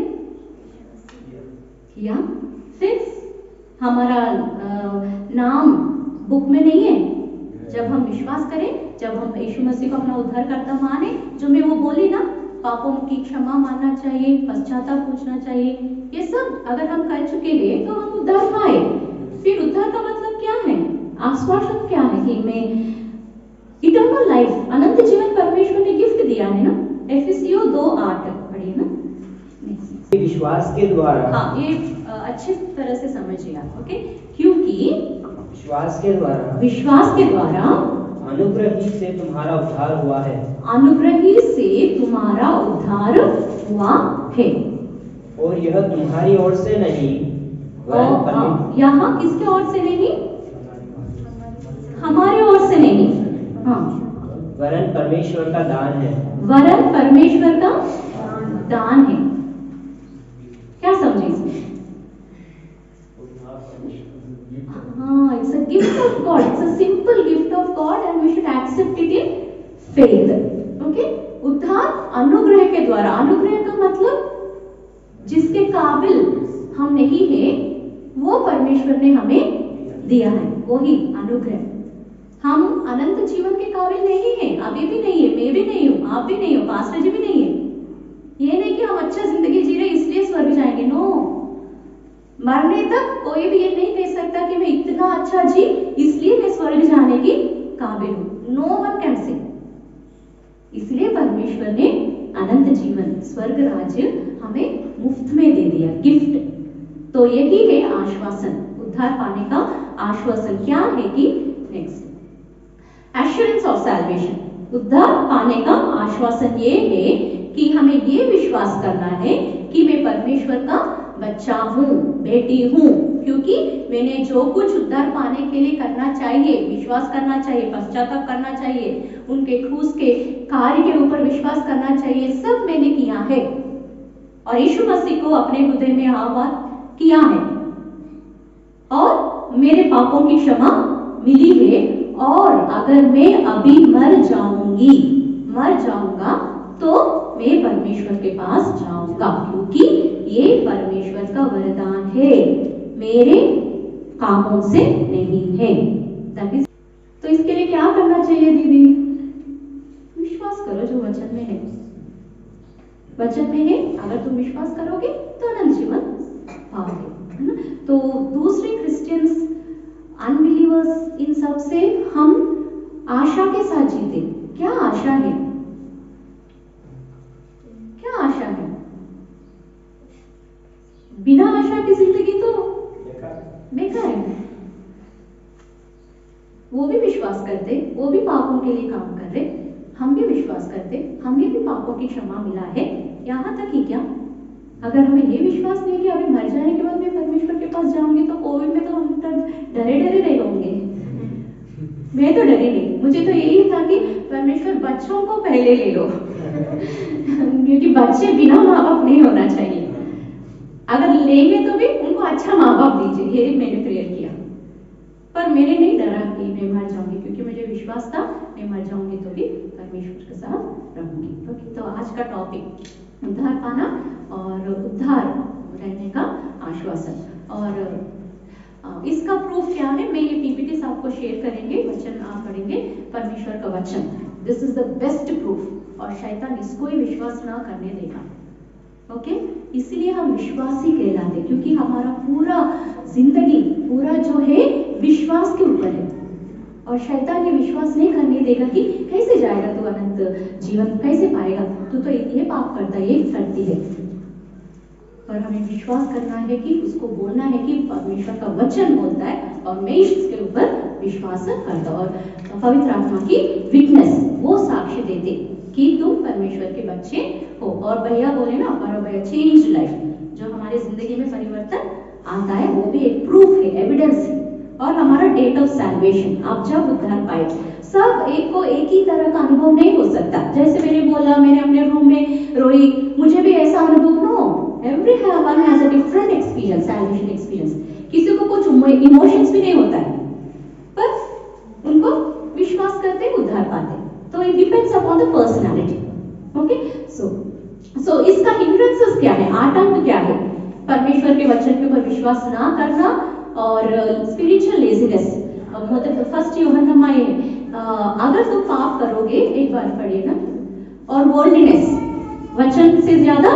किया, फिर हमारा नाम बुक में नहीं है। जब हम विश्वास करें, जब हम यीशु मसीह को अपना उद्धारकर्ता माने, जो मैं वो बोली ना, पापों की क्षमा मानना चाहिए, पश्चाताप पूछना चाहिए, ये सब अगर हम कर चुके हैं तो हम उद्धार पाए। फिर उद्धार का मतलब क्या है, आश्वासन क्या है कि मैं इटर्नल लाइफ, अनंत जीवन परमेश्वर ने गिफ्ट दिया है ना। एफिसियों 2:8 पढ़िए ना। विश्वास के द्वारा, हाँ, ये अच्छी तरह से समझिए आप, ओके। क्योंकि विश्वास के द्वारा अनुग्रह ही से तुम्हारा उद्धार हुआ है। अनुग्रह ही से तुम्हारा उद्धार हुआ है। और यह तुम्हारी ओर से नहीं, यहाँ किसके ओर से नहीं? हमारे ओर से नहीं, हाँ, वरन परमेश्वर का दान है। वरन परमेश्वर का दान है। क्या समझे इसमें? हाँ, it's a gift of God, it's a simple gift of God and we should accept it in faith. Okay, उद्धार अनुग्रह के द्वारा। अनुग्रह का मतलब जिसके काबिल हम नहीं है, वो परमेश्वर ने हमें दिया है, वही अनुग्रह। हम अनंत जीवन के काबिल नहीं है, अभी भी नहीं है, मैं भी नहीं हूं, आप भी नहीं हो, पास्टर जी भी नहीं है। ये नहीं कि हम अच्छा जिंदगी जी रहे इसलिए स्वर्ग जाएंगे, नो। मरने तक कोई भी ये नहीं कह सकता कि मैं इतना अच्छा जी इसलिए मैं स्वर्ग जाने की काबिल हूं, नो वन कैन से। इसलिए परमेश्वर ने अनंत जीवन, स्वर्ग राज्य हमें मुफ्त में दे दिया, गिफ्ट। तो यही है आश्वासन, उद्धार पाने का आश्वासन। क्या है कि नेक्स्ट एश्योरेंस ऑफ सैल्वेशन, उद्धार पाने का आश्वासन ये है कि हमें ये विश्वास करना है कि मैं परमेश्वर का बच्चा हूँ, बेटी हूँ, क्योंकि मैंने जो कुछ उद्धार पाने के लिए करना चाहिए, विश्वास करना चाहिए, पश्चाताप करना चाहिए, उनके क्रूस के कार्य के ऊपर विश्वास करना चाहिए, सब मैंने किया है और यीशु मसीह को अपने हृदय में आवाज किया है और मेरे पापों की क्षमा मिली है। और अगर मैं अभी मर जाऊंगा तो मैं परमेश्वर के पास जाऊंगा, क्योंकि ये परमेश्वर का वरदान है, मेरे कामों से नहीं है। तो इसके लिए क्या करना चाहिए दीदी? विश्वास करो जो वचन में है। वचन में है, अगर तुम विश्वास करोगे तो अनंत जीवन पाओगे, है ना। तो दूसरे क्रिश्चियंस, अनबिलीवर्स, इन सब से हम आशा के साथ जीते। क्या आशा है? क्या आशा है? बिना आशा की जिंदगी तो बेकार है। वो भी विश्वास करते, वो भी पापों के लिए काम कर रहे, हम भी विश्वास करते, हमें भी पापों की क्षमा मिला है। यहाँ तक ही क्या, अगर हमें ये विश्वास नहीं कि अभी मर जाने के बाद मैं परमेश्वर के पास जाऊंगी, तो कोविड में तो हम डरे डरे रहे होंगे। मैं तो डरी नहीं, मुझे तो यही था कि परमेश्वर बच्चों को पहले ले लो क्योंकि बच्चे बिना माँ बाप नहीं होना चाहिए, अगर लेंगे तो भी उनको अच्छा माँ बाप दीजिए, ये मैंने प्रेयर किया। पर मैंने नहीं डरा कि मैं मर जाऊंगी, क्योंकि मुझे विश्वास था मैं मर जाऊंगी तो भी परमेश्वर के साथ रहूंगी। ओके, तो आज का टॉपिक उद्धार पाना और उद्धार रहने का आश्वासन। और इसका प्रूफ क्या है, मैं ये पीपीटी आपको शेयर करेंगे, वचन आप पढ़ेंगे, परमेश्वर का वचन, this is the best proof, और शैतान इसको ही विश्वास ना करने देगा। ओके, इसलिए हम विश्वासी कहलाते, क्योंकि हमारा पूरा जिंदगी पूरा जो है विश्वास के ऊपर है, और शैतान ये विश्वास नहीं करने देगा कि कैसे जाएगा तू अनंत जीवन, कैसे पाएगा तो ये पाप करता है, ये करती है। पर हमें विश्वास करना है कि उसको बोलना है कि परमेश्वर का वचन बोलता है और मैं इसके ऊपर विश्वास करता, और पवित्र आत्मा की विटनेस, वो साक्ष्य देते कि तुम परमेश्वर के बच्चे हो। और भैया बोले ना, और भैया चेंज लाइफ, जो हमारे जिंदगी में परिवर्तन आता है वो भी एक प्रूफ है, एविडेंस है। और हमारा डेट ऑफ सैल्वेशन, आप जब उद्धार पाए, सब एक को एक ही तरह का अनुभव नहीं हो सकता। जैसे मैंने बोला, मैंने अपने रूम में रोई, मुझे भी ऐसा अनुभव no, everyone has a different experience, salvation experience. किसी को कुछ इमोशंस भी नहीं होता है, पर उनको विश्वास करते उद्धार पाते। तो it depends upon the personality. Okay, so इसका हिंड्रेंसेस क्या है, आतंक क्या है? परमेश्वर के वचन के ऊपर विश्वास ना करना और स्पिरिचुअल लेजीनेस। मतलब फर्स्ट यूहन्ना में अगर तुम पाप करोगे, एक बार पढ़िए ना, और वर्ल्डलीनेस, वचन से ज्यादा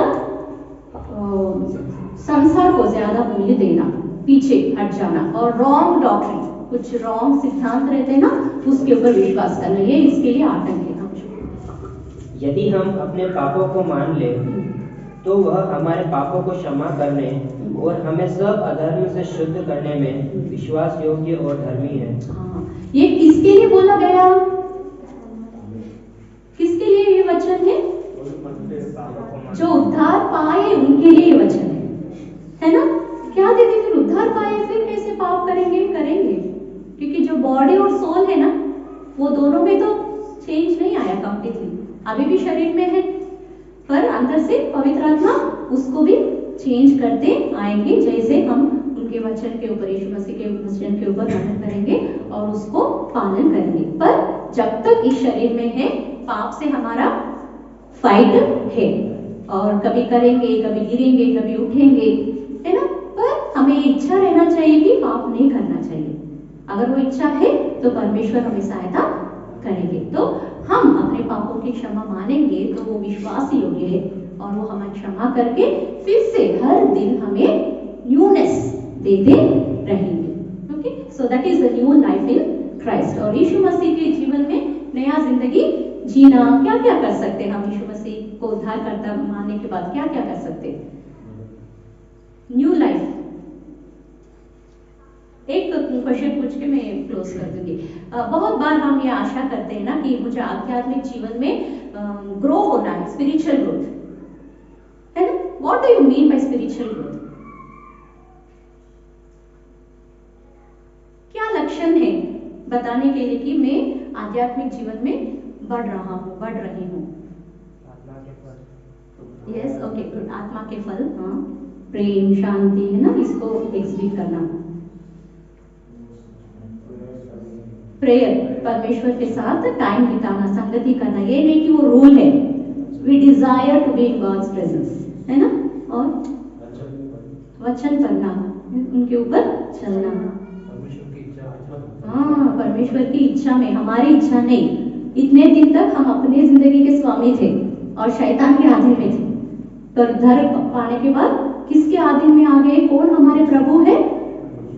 संसार को ज्यादा मूल्य देना, पीछे हट जाना, और रॉन्ग डॉक्ट्रिन, कुछ रॉन्ग सिद्धांत रहते हैं ना, उसके ऊपर विश्वास करना, ये इसके लिए आतंक है। यदि हम अपने पापों को मान ले तो वह हमारे पापों को क्षमा करने और हमें सब अधर्म से शुद्ध करने में विश्वास योग्य और धर्मी है। ये किसके लिए बोला गया? किसके लिए ये वचन है? जो उद्धार पाए उनके लिए ये वचन है ना। क्या दीदी, फिर उद्धार पाए फिर कैसे पाप करेंगे? करेंगे, क्योंकि जो बॉडी और सोल है ना, वो दोनों में तो चेंज नहीं आया कंप्लीटली, अभी भी शरीर में है, पर अंदर से पवित्र आत्मा उसको भी चेंज करते आएंगे, जैसे हम उनके वचन के ऊपर, यीशु मसीह के वचन के ऊपर मेहनत करेंगे और उसको पालन करेंगे। पर जब तक इस शरीर में है, पाप से हमारा फाइट है, और कभी करेंगे, कभी गिरेंगे, कभी उठेंगे, है ना। पर हमें इच्छा रहना चाहिए कि पाप नहीं करना चाहिए। अगर वो इच्छा है तो परमेश्वर हमें सहायता करेंगे। तो हम अपने पापों की क्षमा मानेंगे तो वो विश्वास योग्य है, और वो हमें क्षमा करके फिर से हर दिन हमें न्यूनेस देते रहेंगे। Okay, so that is the new life in Christ. और यीशु मसीह के जीवन में नया जिंदगी जीना, क्या क्या कर सकते हैं हम? यीशु मसीह को उद्धारकर्ता मानने के बाद क्या क्या कर सकते हैं? New life. एक क्वेश्चन पूछ के मैं क्लोज कर दूंगी। बहुत बार हम ये आशा करते हैं ना कि मुझे आध्यात्मिक जीवन में ग्रो होना है, स्पिरिचुअल ग्रोथ, है ना। What do you mean by spiritual growth? क्या लक्षण है बताने के लिए कि मैं आध्यात्मिक जीवन में बढ़ रहा हूँ, बढ़ रही हूँ? Yes, okay, good. आत्मा के फल, हाँ, प्रेम, शांति, है ना, इसको एग्जिबिट करना। प्रेयर, परमेश्वर के साथ टाइम बिताना, संगति करना, ये नहीं कि वो रूल है, we desire to be in God's presence, है ना। और वचन पढ़ना, उनके ऊपर चलना, हाँ, परमेश्वर की इच्छा में, हमारी इच्छा नहीं। इतने दिन तक हम अपने जिंदगी के स्वामी थे और शैतान के आधीन में थे, पर उद्धार पाने के बाद किसके अधीन में आ गए? कौन हमारे प्रभु है?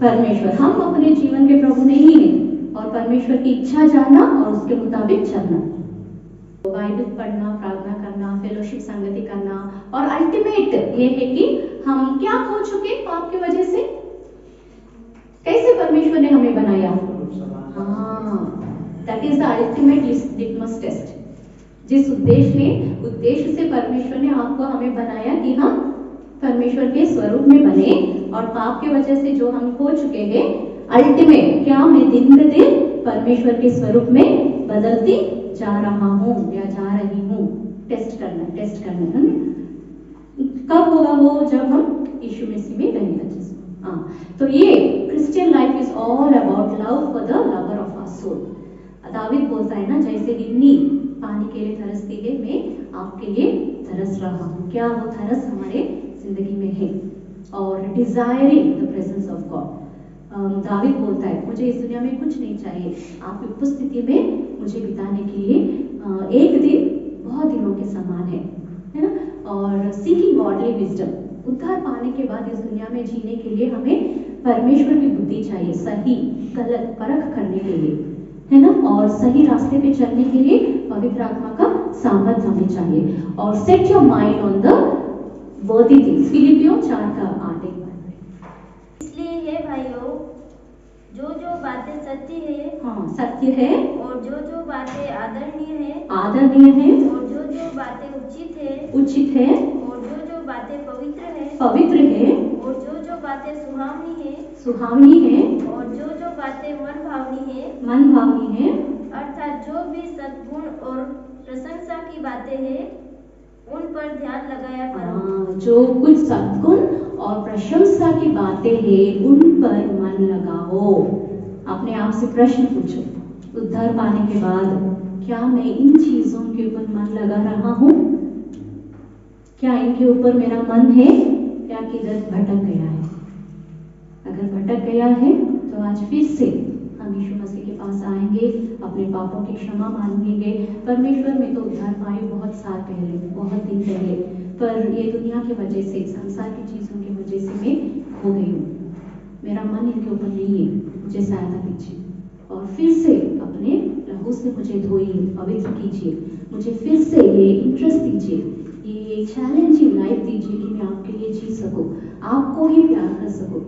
परमेश्वर। हम अपने जीवन के प्रभु नहीं है, और परमेश्वर की इच्छा जानना और उसके मुताबिक चलना, बाइबल पढ़ना, प्रार्थना करना, फेलोशिप संगति करना, और अल्टीमेट ये है कि हम क्या खो चुके पाप की वजह से, कैसे परमेश्वर ने हमें बनाया। That is the ultimate litmus test. जिस उद्देश्य से परमेश्वर ने आपको हमें बनाया कि हम परमेश्वर के स्वरूप में बने, और पाप की वजह से जो हम खो चुके हैं, अल्टीमेट क्या मैं दिन ब दिन परमेश्वर के स्वरूप में बदलती जा रहा हूँ या जा रही हूँ। टेस्ट करना है। कब होगा वो? जब हम यीशु मसीह में रहेंगे। तो ये Christian life is all about love for the lover of our soul. दावीद बोलता है ना, जैसे गिन्नी पानी के लिए तरसती है, मैं आपके लिए तरस रहा हूँ। क्या वो तरस हमारे जिंदगी में है? और desiring the presence of God. David बोलता है, मुझे इस दुनिया में कुछ नहीं चाहिए, आपकी उपस्थिति में मुझे बिताने के लिए एक दिन बहुत दिनों के समान है ना। और सीकिंग गॉडली विजडम, उद्धार पाने के बाद इस दुनिया में जीने के लिए हमें परमेश्वर की बुद्धि चाहिए, सही गलत परख करने के लिए, है ना। और सही रास्ते पे चलने के लिए पवित्र आत्मा का सामर्थ्य हमें चाहिए। और set your mind on the वर्दी थिंग्स। फिलिपियों 4:8। इसलिए हे भाइयों, जो जो बातें सत्य है, सत्य है, और जो बातें आदरणीय है, और जो बातें उचित है, और जो बातें पवित्र है, और जो बातें सुहावनी है, और जो बातें मन भावनी है, अर्थात जो भी सद्गुण और प्रशंसा की बातें हैं, उन पर ध्यान लगाया करो। जो कुछ सद्गुण और प्रशंसा की बातें हैं, उन पर मन लगाओ। अपने आप से प्रश्न पूछो, उद्धार पाने के बाद क्या मैं इन चीजों के ऊपर मन लगा रहा हूँ? क्या इनके ऊपर मेरा मन है, या किधर भटक गया है? अगर भटक गया है तो आज फिर से हम यीशु मसीह के पास आएंगे, अपने पापों की क्षमा मांगेंगे। परमेश्वर में तो उद्धार पाई बहुत साल पहले, बहुत दिन पहले, पर ये दुनिया की वजह से, संसार की चीजों की वजह से मैं हो गई हूँ। मेरा मन इनके ऊपर नहीं है, मुझे सहायता कीजिए, और फिर से अपने लहू से मुझे धोइए, पवित्र कीजिए। मुझे फिर से ये इंटरेस्ट दीजिए, ये चैलेंजिंग लाइफ दीजिए कि मैं आपके लिए जी सकूं, आपको ही प्यार कर सकूं,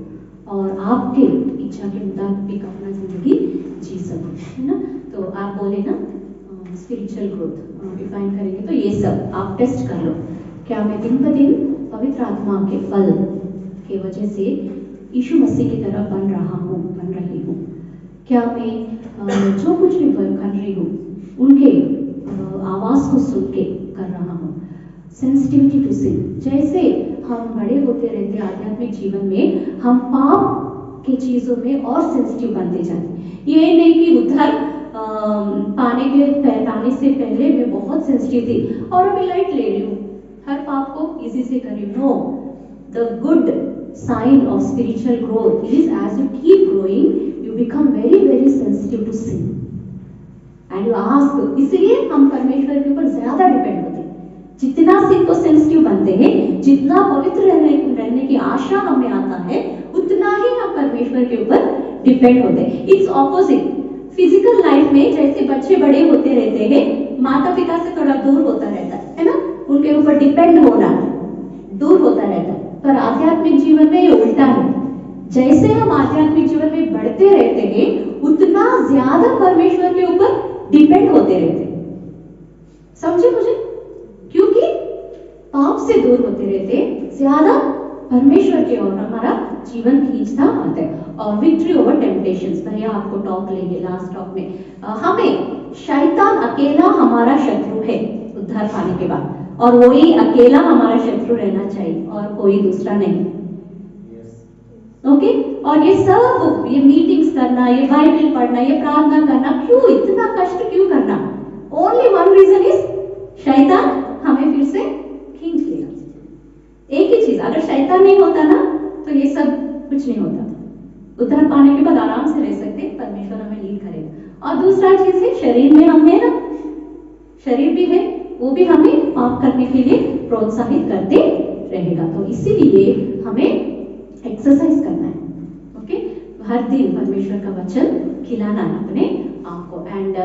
और आपके इच्छा के मुताबिक अपना जिंदगी जी सकूं, है ना। तो आप बोले ना स्पिरिचुअल ग्रोथ डिफाइन करेंगे, तो ये सब आप टेस्ट कर लो। क्या मैं दिन ब दिन पवित्र आत्मा के फल के वजह से यीशु मसीह की तरह बन रही हूँ? क्या मैं जो कुछ भी कर रही हूँ, उनके आवाज को सुन के कर रहा हूँ? Sensitivity to sin. जैसे हम बड़े होते रहते आध्यात्मिक जीवन में, हम पाप की चीजों में और सेंसिटिव बनते जाते। ये नहीं कि उद्धार पाने से पहले मैं बहुत सेंसिटिव थी और अभी लाइट ले रही हूँ, हर पाप को इजी से कर रही हूँ। No, the good sign of spiritual growth is as you keep growing, you become very very sensitive to sin and you ask। इसलिए हम परमेश्वर के ऊपर ज्यादा डिपेंड होते हैं। जितना sin को सेंसिटिव बनते हैं, जितना पवित्र रहने की आशा हमें आता है, उतना ही हम परमेश्वर के ऊपर डिपेंड होते हैं। It's opposite. फिजिकल लाइफ में जैसे बच्चे बड़े होते रहते हैं, माता पिता से थोड़ा दूर होता रहता है ना, उनके ऊपर डिपेंड होना दूर होता रहता है। पर आध्यात्मिक जीवन में ये उल्टा है। जैसे हम आध्यात्मिक जीवन में बढ़ते रहते हैं, उतना ज्यादा परमेश्वर के ऊपर डिपेंड होते रहते हैं। समझे मुझे? क्योंकि पाप से दूर होते रहते, ज्यादा परमेश्वर की ओर हमारा जीवन खींचता आता है। और विक्ट्री ओवर टेम्पटेशंस, भैया आपको टॉक लेंगे लास्ट टॉक में। हमें शैतान अकेला हमारा शत्रु है उद्धार पाने के बाद, और वही अकेला हमारा शत्रु रहना चाहिए और कोई दूसरा नहीं। ओके और ये सब, ये मीटिंग्स करना, ये बाइबल पढ़ना, ये प्रार्थना करना, क्यों इतना कष्ट क्यों करना? ओनली वन रीजन इज शैतान हमें फिर से खींच लेगा। एक ही चीज, अगर शैतान नहीं होता ना तो ये सब कुछ नहीं होता। उद्धार पाने के बाद आराम से रह सकते, परमेश्वर हमें लीड करेगा। और दूसरा चीज है, शरीर में हम है ना, शरीर भी है, वो भी हमें पाप करने के लिए प्रोत्साहित करते रहेगा। तो इसीलिए हमें एक्सरसाइज करना है, ओके। हर दिन परमेश्वर का वचन खिलाना है अपने आप को, and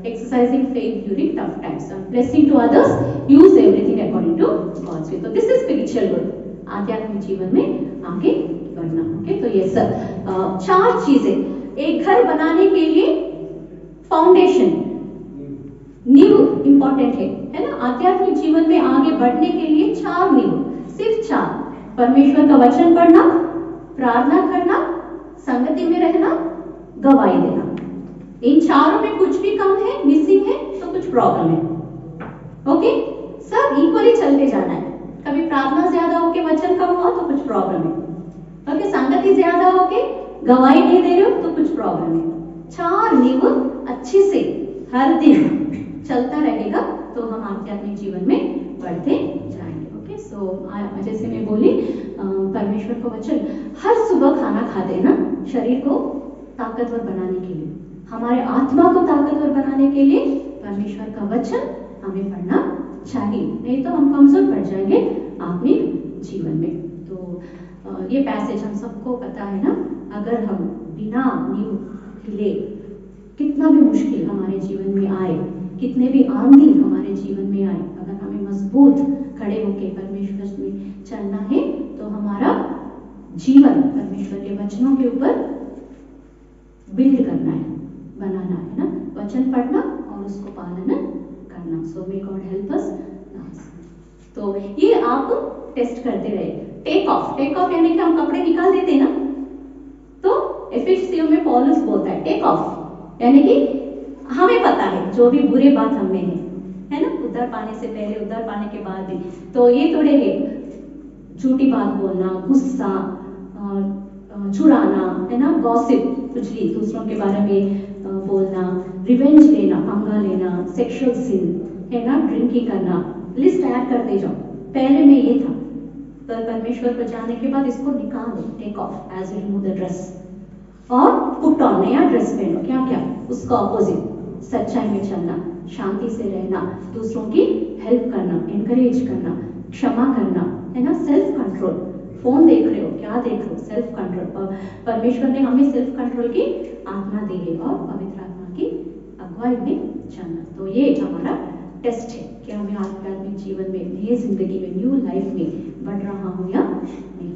exercising faith during tough times, blessing to others, use everything according to God's will. तो दिस इज स्पिरिचुअल वर्क, आध्यात्मिक जीवन में आगे बढ़ना, ओके। तो ये सब 4 चीजें एक घर बनाने के लिए फाउंडेशन, नींव इंपॉर्टेंट है ना। आध्यात्मिक जीवन में आगे बढ़ने के लिए 4 नींव, सिर्फ 4, परमेश्वर का वचन पढ़ना, प्रार्थना करना, संगति में रहना, गवाही देना। इन चारों में कुछ भी कम है, मिसिंग है, तो कुछ प्रॉब्लम है, ओके। सब इक्वली चलते जाना है। कभी प्रार्थना ज्यादा होके वचन कम हुआ तो कुछ प्रॉब्लम है, ओके। संगति ज्यादा होके गवाही नहीं दे रहे हो तो कुछ प्रॉब्लम है। 4 नींव अच्छे से हर दिन चलता रहेगा तो हम आध्यात्मिक जीवन में बढ़ते जाएंगे, ओके। सो जैसे मैं बोली, परमेश्वर को वचन हर सुबह खाना खाते ना, शरीर को ताकतवर बनाने के लिए, हमारे आत्मा को ताकतवर बनाने के लिए परमेश्वर का वचन हमें पढ़ना चाहिए, नहीं तो हम कमजोर पड़ जाएंगे आत्मिक जीवन में। तो ये पैसेज हम सबको पता है ना। अगर हम बिना नींव हिले, कितना भी मुश्किल हमारे जीवन में आए, कितने भी आंधी हमारे जीवन में आए, अगर हमें मजबूत खड़े होकर परमेश्वर में चलना है तो हमारा जीवन परमेश्वर के वचनों के ऊपर बिल्ड करना है, बनाना है ना, वचन पढ़ना और उसको पालन करना। सो मे गॉड हेल्प अस। तो ये आप टेस्ट करते रहे। टेक ऑफ यानी कि हम कपड़े निकाल देते हैं ना, तो एफिसियों में पौलुस बोलता है टेक ऑफ, यानी कि हमें पता है जो भी बुरे बात हमें है ना, उद्धार पाने से पहले, उद्धार पाने के बाद भी। तो ये थोड़े है झूठी बात बोलना, गुस्सा, चुराना, है ना, गॉसिप, कुचली, दूसरों के बारे में बोलना, रिवेंज लेना, पंगा लेना, सेक्सुअल सिन, है ना, ड्रिंकिंग करना, लिस्ट ऐड करते जाओ। पहले में ये था, पर परमेश्वर को जानने के बाद इसको निकाल दो, take off as you remove the dress, और पुट ऑन, नया ड्रेस पहनो। क्या क्या? उसका ऑपोजिट, सच्चाई में चलना, शांति से रहना, दूसरों की हेल्प करना, एनकरेज करना, क्षमा करना, है ना, सेल्फ कंट्रोल। फोन देख रहे हो, क्या देख रहे हो, सेल्फ कंट्रोल। परमेश्वर ने हमें सेल्फ कंट्रोल की आत्मा दी है और पवित्र आत्मा की अगुवाई में चलना। तो ये हमारा टेस्ट है कि हमें आध्यात्मिक जीवन में, नई जिंदगी में, न्यू लाइफ में बढ़ रहा हूं या नहीं।